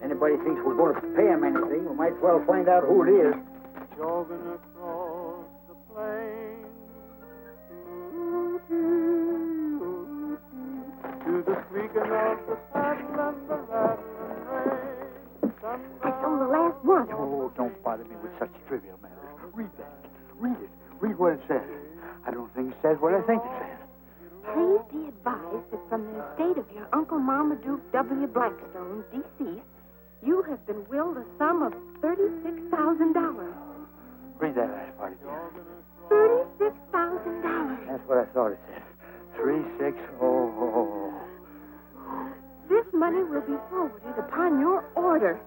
Anybody thinks we're going to pay him anything, we might as well find out who it is. Jogging across the plain to the squeaking of the saddle and the rattling rein. It's on the last one. Oh, don't bother me with such trivial matters. Read that. Read it. Read what it says. I don't think it says what I think it says. Please be advised that from the estate of your Uncle Marmaduke W. Blackstone, deceased, you have been willed a sum of $36,000. Read that last part again. $36,000. That's what I thought it said. 3600. This money will be forwarded upon your order.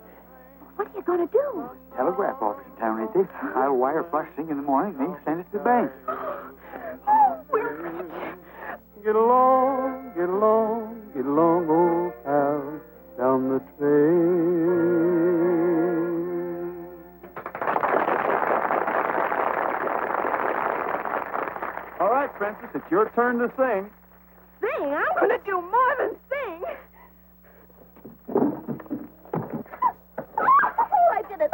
What are you going to do? Telegraph office in town, ain't they? I'll wire first thing in the morning, then send it to the bank. Oh, we're rich. Get along, get along, get along, old pal, down the trail. All right, Princess, it's your turn to sing. Sing? I'm going to do more than sing. Oh, I did it.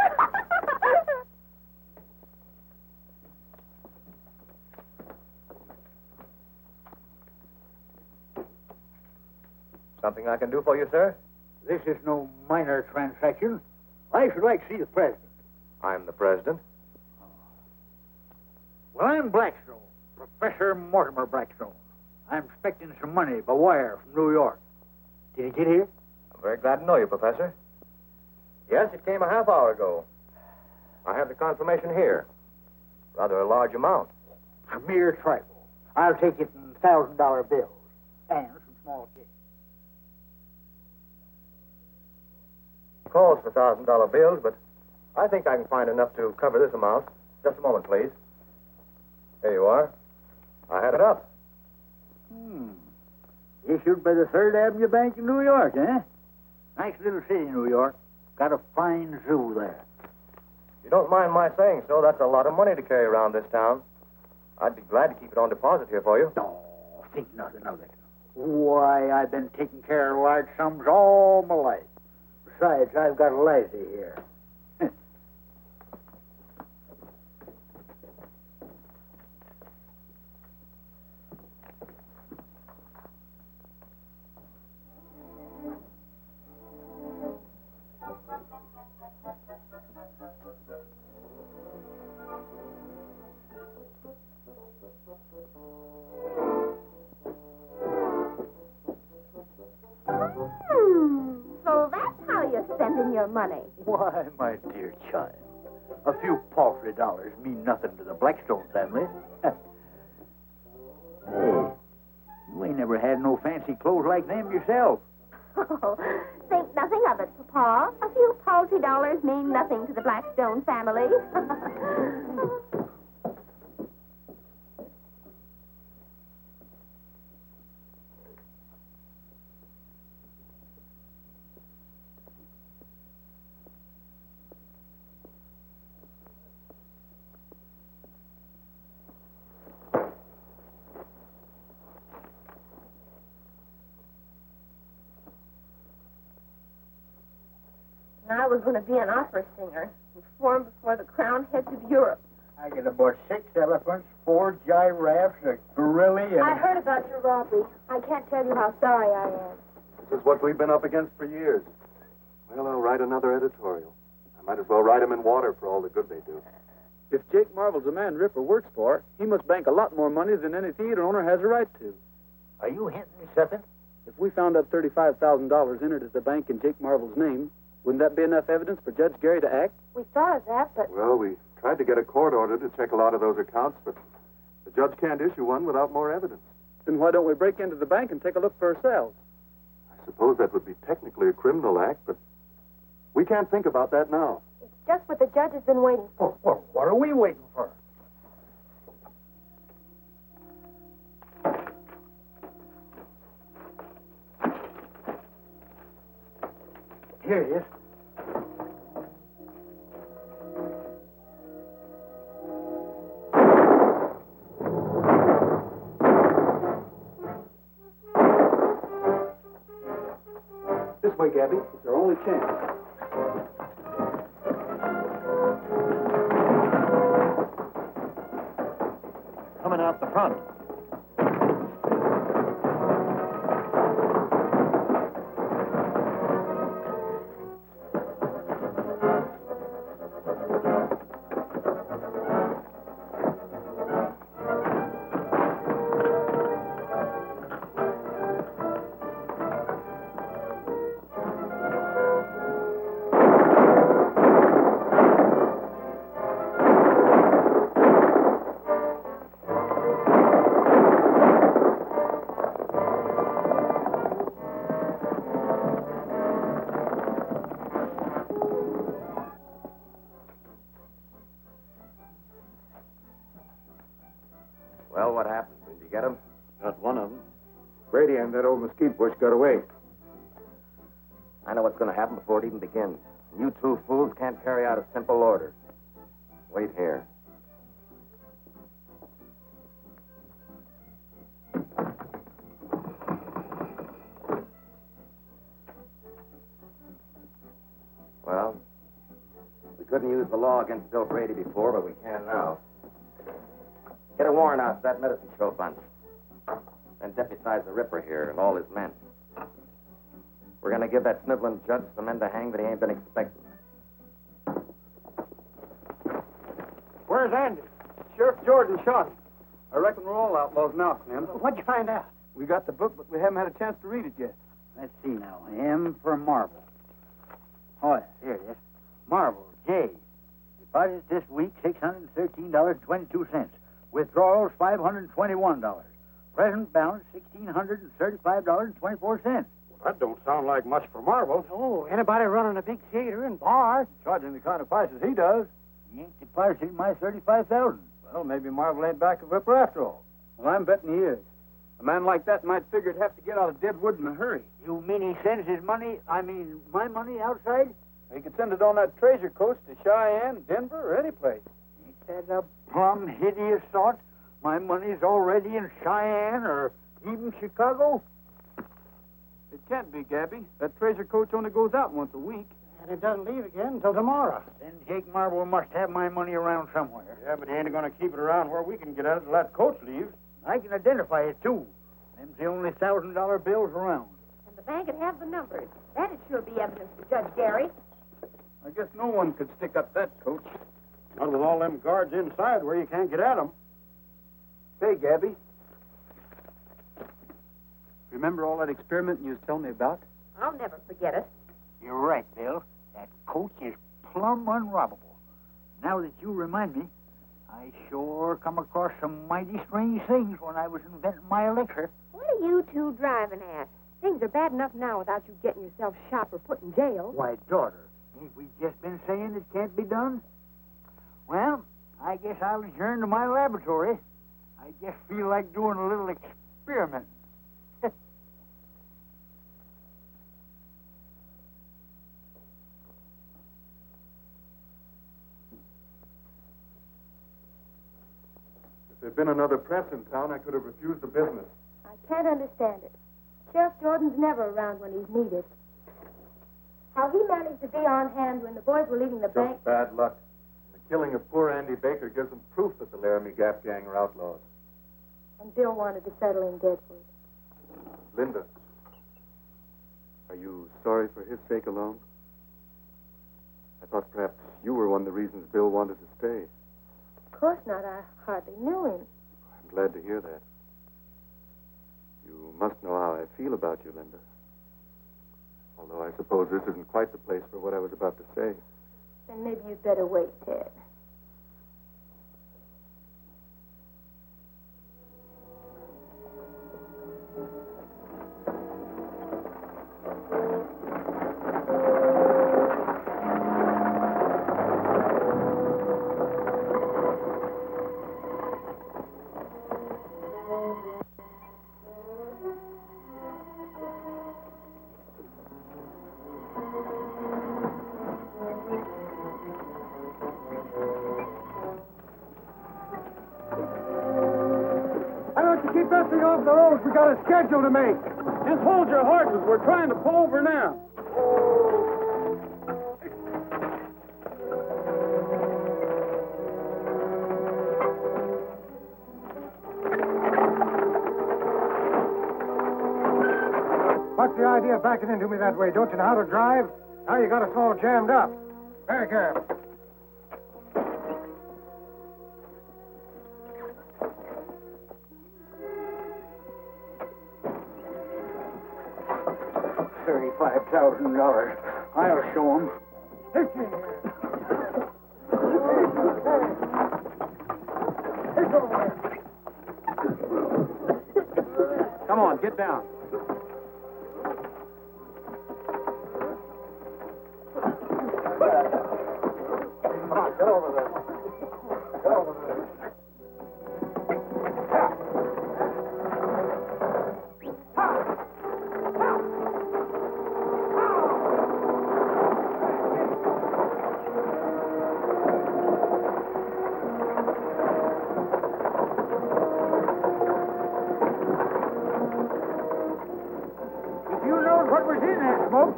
Something I can do for you, sir? This is no minor transaction. I should like to see the president. I'm the president. Well, I'm Blackstone, Professor Mortimer Blackstone. I'm expecting some money by wire from New York. Did it get here? I'm very glad to know you, Professor. Yes, it came a half hour ago. I have the confirmation here. Rather a large amount. A mere trifle. I'll take it in $1,000 bills and some small change. Calls for $1,000 bills, but I think I can find enough to cover this amount. Just a moment, please. Here you are. I had it up. Issued by the Third Avenue Bank in New York, eh? Nice little city, New York. Got a fine zoo there. You don't mind my saying so, that's a lot of money to carry around this town. I'd be glad to keep it on deposit here for you. Oh, think nothing of it. Why, I've been taking care of large sums all my life. Besides, I've got a lassie here. So that's how you're spending your money. Why, my dear child, a few paltry dollars mean nothing to the Blackstone family. Hey, you ain't never had no fancy clothes like them yourself. Oh, think nothing of it, Papa. A few paltry dollars mean nothing to the Blackstone family. I was going to be an opera singer and perform before the crowned heads of Europe. I get about 6 elephants, 4 giraffes, a gorilla, and... I heard about your robbery. I can't tell you how sorry I am. This is what we've been up against for years. Well, I'll write another editorial. Might as well ride them in water for all the good they do. If Jake Marvel's the man Ripper works for, he must bank a lot more money than any theater owner has a right to. Are you hinting me something? If we found out $35,000 entered at the bank in Jake Marvel's name, wouldn't that be enough evidence for Judge Gary to act? We thought of that, but... Well, we tried to get a court order to check a lot of those accounts, but the judge can't issue one without more evidence. Then why don't we break into the bank and take a look for ourselves? I suppose that would be technically a criminal act, but we can't think about that now. It's just what the judge has been waiting for. Well, what are we waiting for? Here it is. This way, Gabby. It's our only chance. Coming out the front. Well, what happened? Did you get him? Got one of them. Brady and that old mesquite bush got away. I know what's going to happen before it even begins. You two fools can't carry out a simple order. Wait here. Well, we couldn't use the law against Bill Brady before, but we can now. Get a warrant out to that medicine show bunch. Then deputize the Ripper here and all his men. We're going to give that sniveling judge some men to hang that he ain't been expecting. Where's Andy? Sheriff Jordan shot him. I reckon we're all outlaws now, Slim. What'd you find out? We got the book, but we haven't had a chance to read it yet. Let's see now. M for Marvel. Oh, yeah, here it is. Marvel, J. Deposits this week, $613.22. Withdrawals, $521. Present balance, $1,635.24. Well, that don't sound like much for Marvel. Oh, anybody running a big theater and bar? Charging the kind of prices he does. He ain't deposited my $35,000. Well, maybe Marvel ain't back of Ripper after all. Well, I'm betting he is. A man like that might figure he'd have to get out of Deadwood in a hurry. You mean he sends his money, my money outside? He could send it on that treasure coach to Cheyenne, Denver, or any place. Ain't that a plumb hideous thought? My money's already in Cheyenne or even Chicago? It can't be, Gabby. That treasure coach only goes out once a week. And it doesn't leave again until tomorrow. Then Jake Marvel must have my money around somewhere. Yeah, but he ain't going to keep it around where we can get at it till that coach leaves. I can identify it, too. Them's the only $1,000 bills around. And the bank would have the numbers. That'd sure be evidence for Judge Gary. I guess no one could stick up that coach. Not with all them guards inside where you can't get at them. Say, Gabby. Remember all that experiment you was telling me about? I'll never forget it. You're right, Bill. That coach is plumb unrobbable. Now that you remind me, I sure come across some mighty strange things when I was inventing my elixir. What are you two driving at? Things are bad enough now without you getting yourself shot or put in jail. Why, daughter, ain't we just been saying it can't be done? Well, I guess I'll adjourn to my laboratory. I just feel like doing a little experiment. If there'd been another press in town, I could have refused the business. I can't understand it. Sheriff Jordan's never around when he's needed. How he managed to be on hand when the boys were leaving the bank... Just bad luck. The killing of poor Andy Baker gives them proof that the Laramie Gap gang are outlaws. And Bill wanted to settle in Deadwood. Linda, are you sorry for his sake alone? I thought perhaps you were one of the reasons Bill wanted to stay. Of course not. I hardly knew him. I'm glad to hear that. You must know how I feel about you, Linda. Although I suppose this isn't quite the place for what I was about to say. Then maybe you'd better wait, Ted. Keep that thing off the road. We got a schedule to make. Just hold your horses. We're trying to pull over now. What's the idea of backing into me that way? Don't you know how to drive? Now you got us all jammed up. Very good. $35,000. I'll show him. Come on, get down. Come on, get over there. Get over there.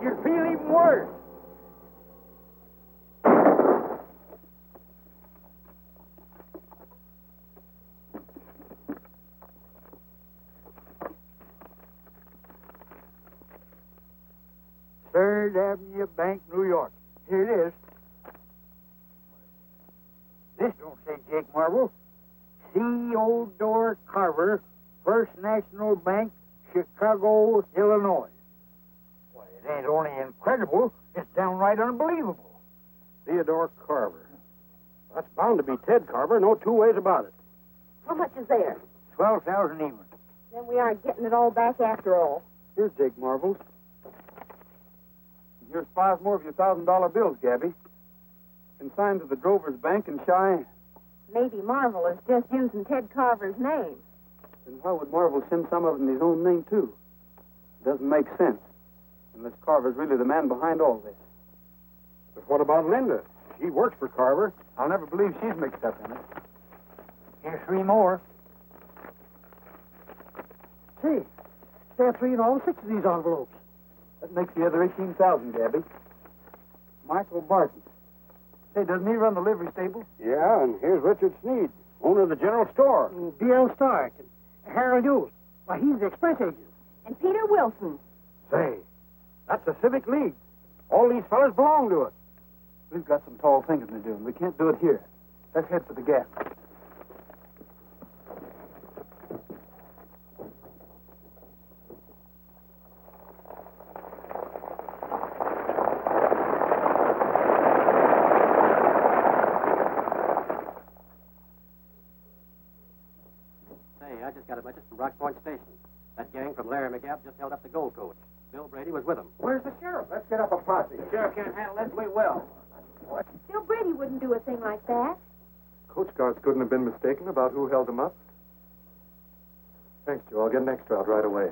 You'd feel even worse. Third Avenue Bank, New York. Here it is. This don't say Jake Marvel. Theodore Carver, First National Bank, Chicago, Illinois. It ain't only incredible, it's downright unbelievable. Theodore Carver. That's bound to be Ted Carver, no two ways about it. How much is there? 12,000 even. Then we aren't getting it all back after all. Here's Jake Marvel's. Here's 5 more of your $1,000 bills, Gabby. Consigned to the Drover's Bank in Cheyenne. Maybe Marvel is just using Ted Carver's name. Then why would Marvel send some of it in his own name, too? Doesn't make sense. Unless Carver's really the man behind all this. But what about Linda? She works for Carver. I'll never believe she's mixed up in it. Here's 3 more. Say, there are 3 in all 6 of these envelopes. That makes the other 18,000, Gabby. Michael Barton. Say, doesn't he run the livery stable? Yeah, and here's Richard Sneed, owner of the general store. B.L. Stark and Harold Hughes. Why, he's the express agent. And Peter Wilson. Say, that's the Civic League. All these fellas belong to it. We've got some tall thinking to do, and we can't do it here. Let's head for the Gap. Say, I just got a message from Rock Point Station. That gang from Laramie Gap just held up the gold coach. Bill Brady was with them. Where's the sheriff? Let's get up a posse. The sheriff can't handle this. We will. What? Bill Brady wouldn't do a thing like that. Coast Guards couldn't have been mistaken about who held them up. Thanks, Joe. I'll get an extra out right away.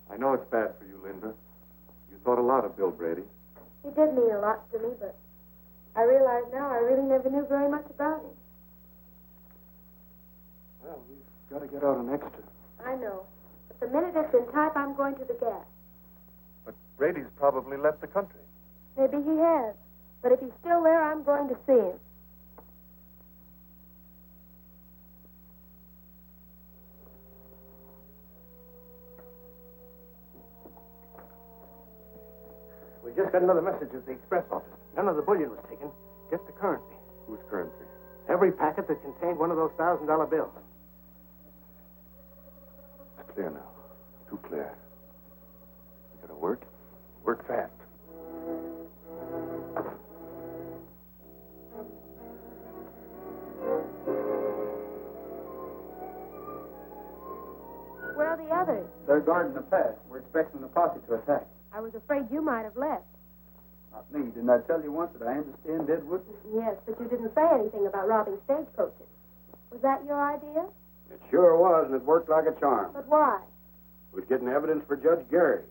I know it's bad for you, Linda. You thought a lot of Bill Brady. He did mean a lot to me, but I realize now I really never knew very much about him. Well, we've got to get out an extra. I know. But the minute it's in type, I'm going to the Gap. But Brady's probably left the country. Maybe he has. But if he's still there, I'm going to see him. just got another message at the express office. None of the bullion was taken, just the currency. Whose currency? Every packet that contained one of those $1,000 bills. It's clear now. Too clear. We gotta work. Work fast. Where are the others? They're guarding the pass. We're expecting the posse to attack. I was afraid you might have left. Not me. Didn't I tell you once that I am to stay in Deadwood? Yes, but you didn't say anything about robbing stagecoaches. Was that your idea? It sure was, and it worked like a charm. But why? We're getting evidence for Judge Gary.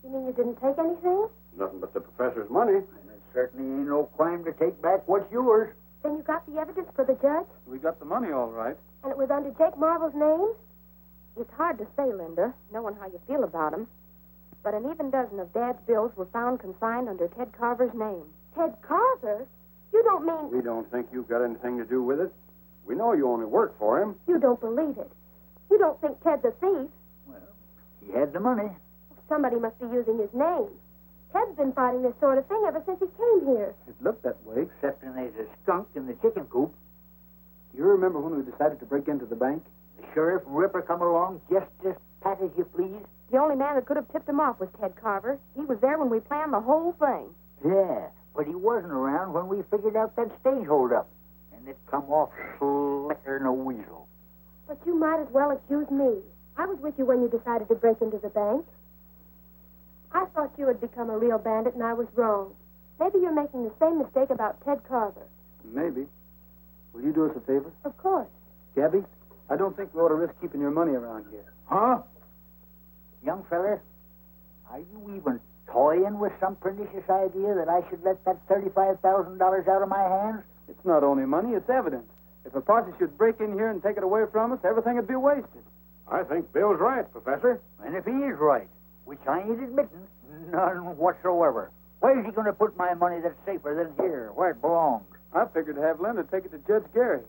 You mean you didn't take anything? Nothing but the professor's money. And it certainly ain't no crime to take back what's yours. Then you got the evidence for the judge? We got the money all right. And it was under Jake Marvel's name? It's hard to say, Linda, knowing how you feel about him. But an even dozen of Dad's bills were found consigned under Ted Carver's name. Ted Carver? You don't mean... We don't think you've got anything to do with it. We know you only work for him. You don't believe it. You don't think Ted's a thief. He had the money. Somebody must be using his name. Ted's been fighting this sort of thing ever since he came here. It looked that way. Excepting there's a skunk in the chicken coop. You remember when we decided to break into the bank? The sheriff and Ripper come along just as pat as you please. The only man that could have tipped him off was Ted Carver. He was there when we planned the whole thing. Yeah, but he wasn't around when we figured out that stage holdup. And it come off slicker than a weasel. But you might as well accuse me. I was with you when you decided to break into the bank. I thought you had become a real bandit, and I was wrong. Maybe you're making the same mistake about Ted Carver. Maybe. Will you do us a favor? Of course. Gabby, I don't think we ought to risk keeping your money around here. Huh? Young feller, are you even toying with some pernicious idea that I should let that $35,000 out of my hands? It's not only money, it's evidence. If a posse should break in here and take it away from us, everything would be wasted. I think Bill's right, Professor. And if he is right, which I ain't admitting, none whatsoever, where's he going to put my money that's safer than here, where it belongs? I figured to have Linda take it to Judge Gary.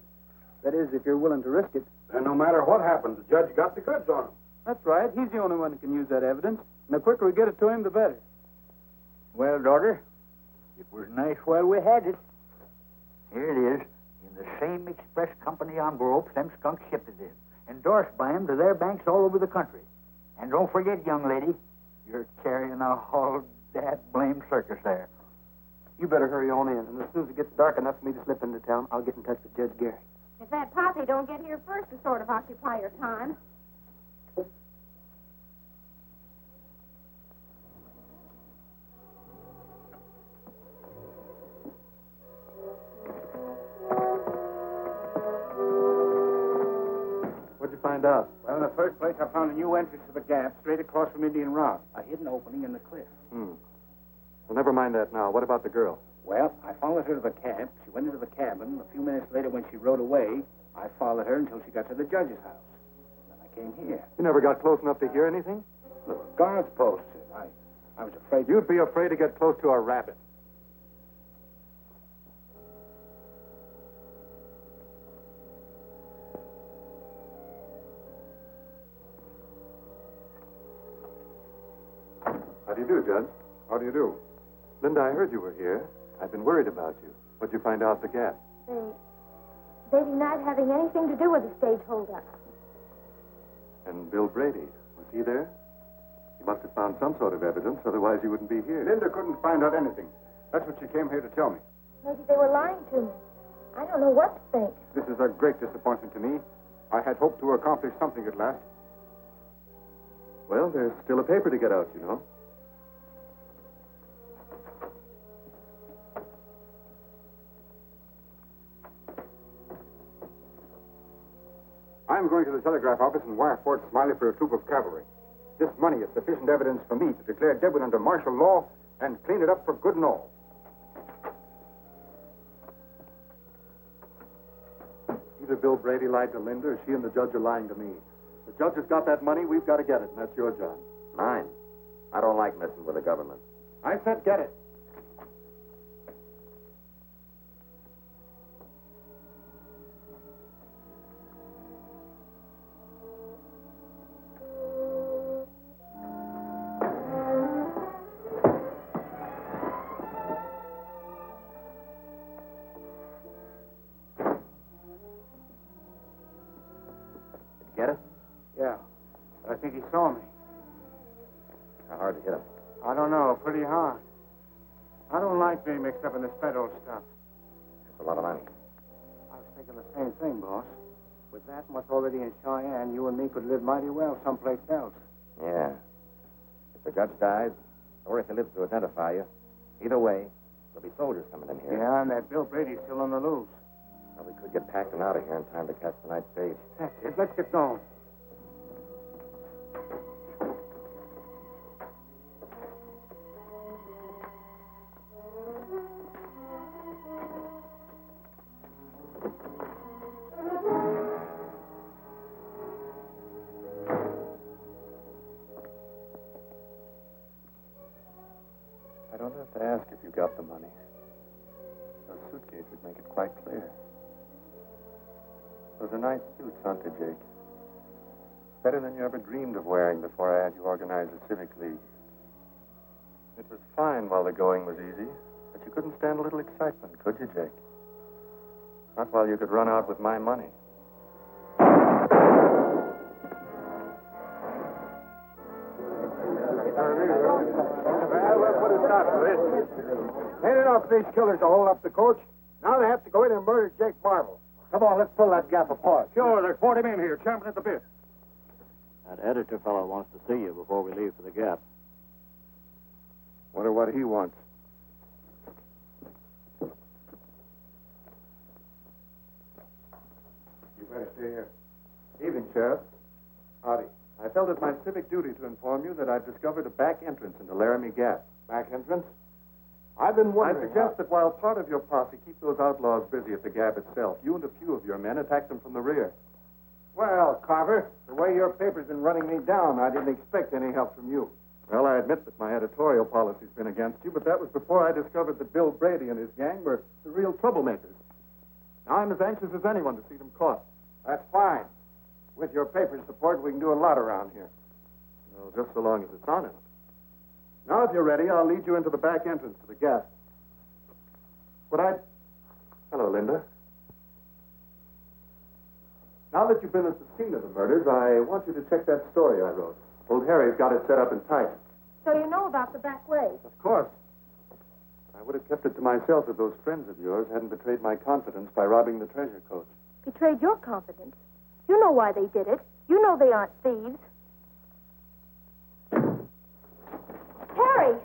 That is, if you're willing to risk it. And no matter what happens, the judge got the goods on him. That's right. He's the only one who can use that evidence. And the quicker we get it to him, the better. Well, daughter, it was nice while we had it. Here it is, in the same express company envelopes them skunks shipped it in, endorsed by them to their banks all over the country. And don't forget, young lady, you're carrying a whole that blame circus there. You better hurry on in, and as soon as it gets dark enough for me to slip into town, I'll get in touch with Judge Gary. If that posse don't get here first to sort of occupy your time. What'd you find out? Well, in the first place, I found a new entrance to the gap straight across from Indian Rock. A hidden opening in the cliff. Well, never mind that now. What about the girl? Well, I followed her to the cab. She went into the cabin. A few minutes later, when she rode away, I followed her until she got to the judge's house. Then I came here. You never got close enough to hear anything? The guard's post. I was afraid... You'd be afraid to get close to a rabbit. How do you do, Judge? How do you do? Linda, I heard you were here. I've been worried about you. What'd you find out at the gap? They denied having anything to do with the stage holdup. And Bill Brady, was he there? He must have found some sort of evidence, otherwise he wouldn't be here. Linda couldn't find out anything. That's what she came here to tell me. Maybe they were lying to me. I don't know what to think. This is a great disappointment to me. I had hoped to accomplish something at last. Well, there's still a paper to get out, you know. I'm going to the telegraph office and wire Fort Smiley for a troop of cavalry. This money is sufficient evidence for me to declare Deadwood under martial law and clean it up for good and all. Either Bill Brady lied to Linda or she and the judge are lying to me. The judge has got that money, we've got to get it, and that's your job. Mine. I don't like messing with the government. I said get it. He saw me. How hard to hit him? I don't know, pretty hard. I don't like being mixed up in this federal stuff. That's a lot of money. I was thinking the same thing, boss. With that much already in Cheyenne, you and me could live mighty well someplace else. Yeah. If the judge dies, or if he lives to identify you, either way, there'll be soldiers coming in here. Yeah, and that Bill Brady's still on the loose. Well, we could get packed and out of here in time to catch tonight's stage. That's it. Let's get going. I don't have to ask if you got the money. Those suitcases make it quite clear. Those are nice suits, aren't they, Jake? Better than you ever dreamed of wearing before I had you organize a civic league. It was fine while the going was easy, but you couldn't stand a little excitement, could you, Jake? Not while you could run out with my money. Well, we'll put a stop to this. Ain't enough for these killers to hold up the coach. Now they have to go in and murder Jake Marvel. Come on, let's pull that gap apart. Sure, there's 40 men here, champing at the bit. That editor fellow wants to see you before we leave for the Gap. Wonder what he wants. You better stay here. Evening, Sheriff. Howdy. I felt it my civic duty to inform you that I've discovered a back entrance into Laramie Gap. Back entrance? I've been wondering. I suggest that while part of your posse keep those outlaws busy at the Gap itself, you and a few of your men attack them from the rear. Well, Carver, the way your paper's been running me down, I didn't expect any help from you. Well, I admit that my editorial policy's been against you, but that was before I discovered that Bill Brady and his gang were the real troublemakers. Now I'm as anxious as anyone to see them caught. That's fine. With your paper's support, we can do a lot around here. Well, just so long as it's honest. Now, if you're ready, I'll lead you into the back entrance to the Gap. Hello, Linda. Now that you've been at the scene of the murders, I want you to check that story I wrote. Old Harry's got it set up and tight. So you know about the back way? Of course. I would have kept it to myself if those friends of yours hadn't betrayed my confidence by robbing the treasure coach. Betrayed your confidence? You know why they did it. You know they aren't thieves. Harry!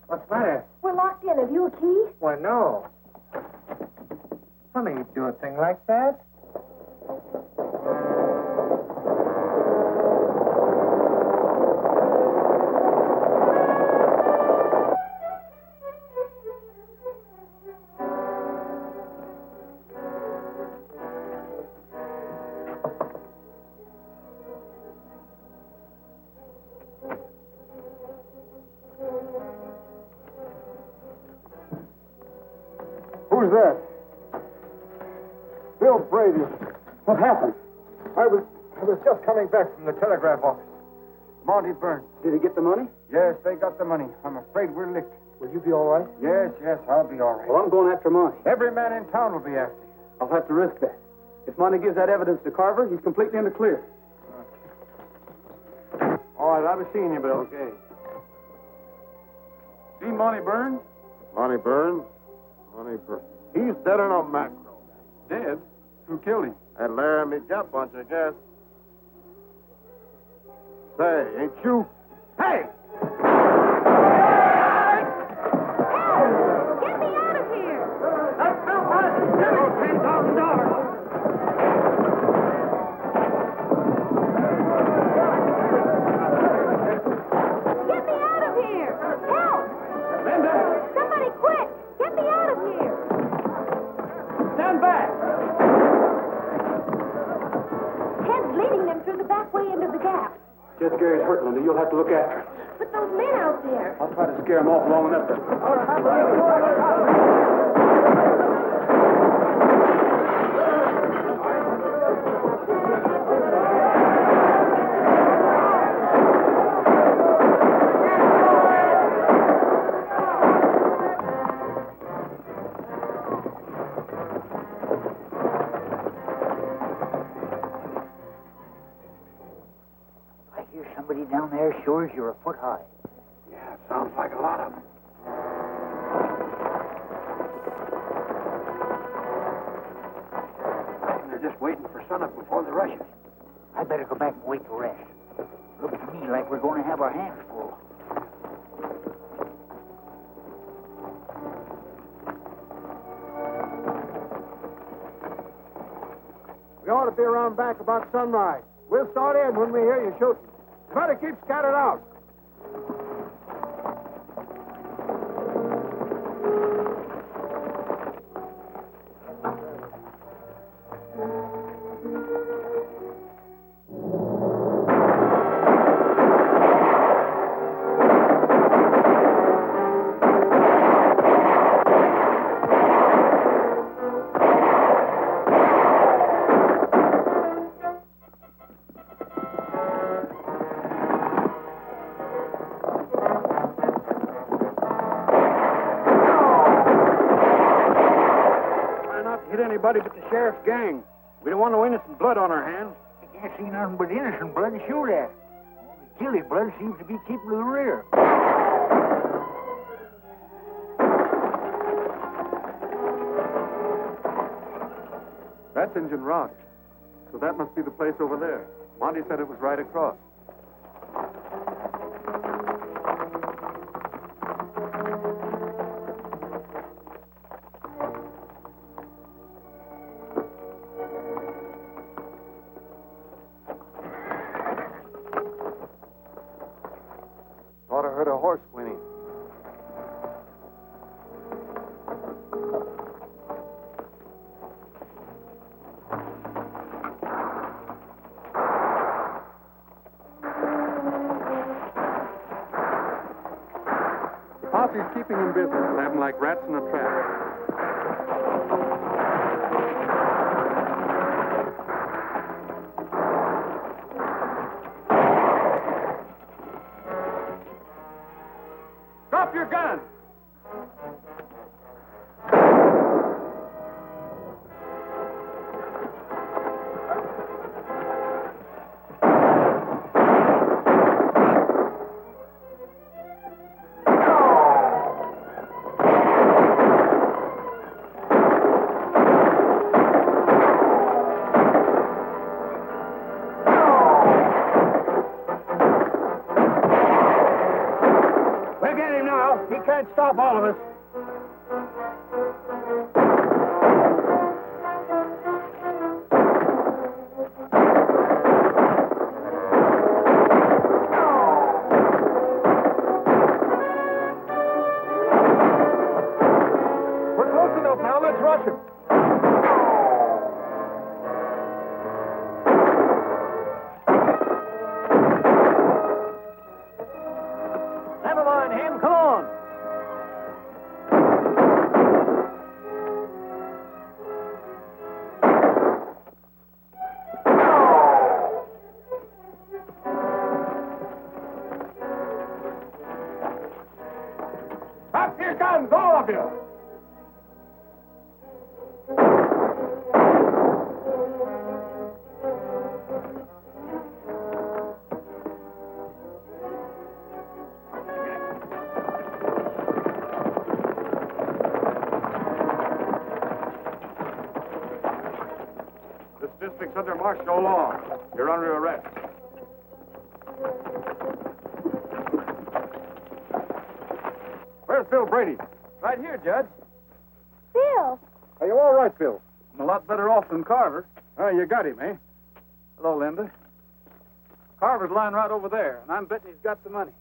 What's the matter? We're locked in. Have you a key? Why, no. Funny you'd do a thing like that. Who's that? Bill Brady. What happened? I was just coming back from the telegraph office. Monty Burns. Did he get the money? Yes, they got the money. I'm afraid we're licked. Will you be all right? Yes, I'll be all right. Well, I'm going after Monty. Every man in town will be after you. I'll have to risk that. If Monty gives that evidence to Carver, he's completely in the clear. All right, I'll be seeing you, Bill. Okay. See Monty Burns? Monty Burns? Monty Burns. He's dead in a macro. Dead? Who killed him? That Laramie Gap bunch, I guess. Say, ain't you... Hey! Get me out of here! That's Bill Brady! Give me $10,000! Get me out of here! Help! Linda! Somebody quick! Get me out of here! Stand back! Ted's leading them through the back way into the Gap. Just Gary's hurt, Linda. You'll have to look after him. But those men out there... I'll try to scare him off long enough to... sure as you're a foot high. Yeah, sounds like a lot of them. They're just waiting for sunup before they rush us. I better go back and wait to rest. Looks to me like we're going to have our hands full. We ought to be around back about sunrise. We'll start in when we hear you shooting. You better keep scattered out. Anybody but the sheriff's gang. We don't want no innocent blood on our hands. I can't see nothing but innocent blood to shoot at. Only guilty blood seems to be keeping to the rear. That's Injun Rock. So that must be the place over there. Monty said it was right across. Thought I heard a horse whinny. Posse's keeping him busy. We'll have him like rats in a trap. Drop your gun! We'll get him now. He can't stop all of us. We're close enough now. Let's rush him. Never mind him. Come on. Drop your guns, all of you. This district's under martial law. You're under arrest. Where's Bill Brady? Right here, Judge. Bill! Are you all right, Bill? I'm a lot better off than Carver. Oh, you got him, eh? Hello, Linda. Carver's lying right over there, and I'm betting he's got the money.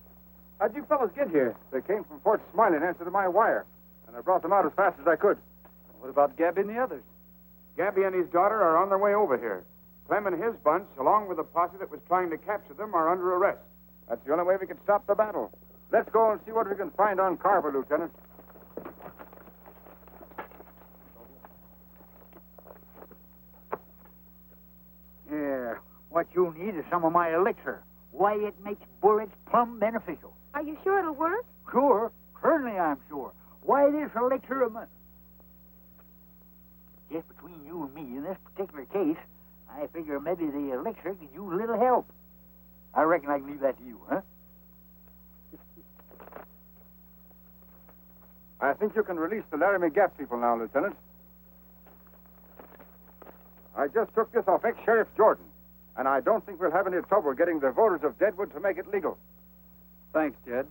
How'd you fellas get here? They came from Fort Smiley in answer to my wire, and I brought them out as fast as I could. What about Gabby and the others? Gabby and his daughter are on their way over here. Clem and his bunch, along with the posse that was trying to capture them, are under arrest. That's the only way we can stop the battle. Let's go and see what we can find on Carver, Lieutenant. Yeah, what you'll need is some of my elixir. Why, it makes bullets plumb beneficial. Are you sure it'll work? Sure. Certainly I'm sure. Why, this elixir of mine... Just between you and me, in this particular case, I figure maybe the elixir could use a little help. I reckon I can leave that to you, huh? I think you can release the Laramie Gap people now, Lieutenant. I just took this off ex-Sheriff Jordan, and I don't think we'll have any trouble getting the voters of Deadwood to make it legal. Thanks, Jed.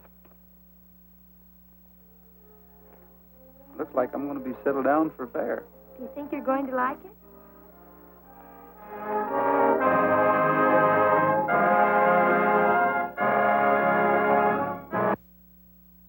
Looks like I'm going to be settled down for fair. Do you think you're going to like it?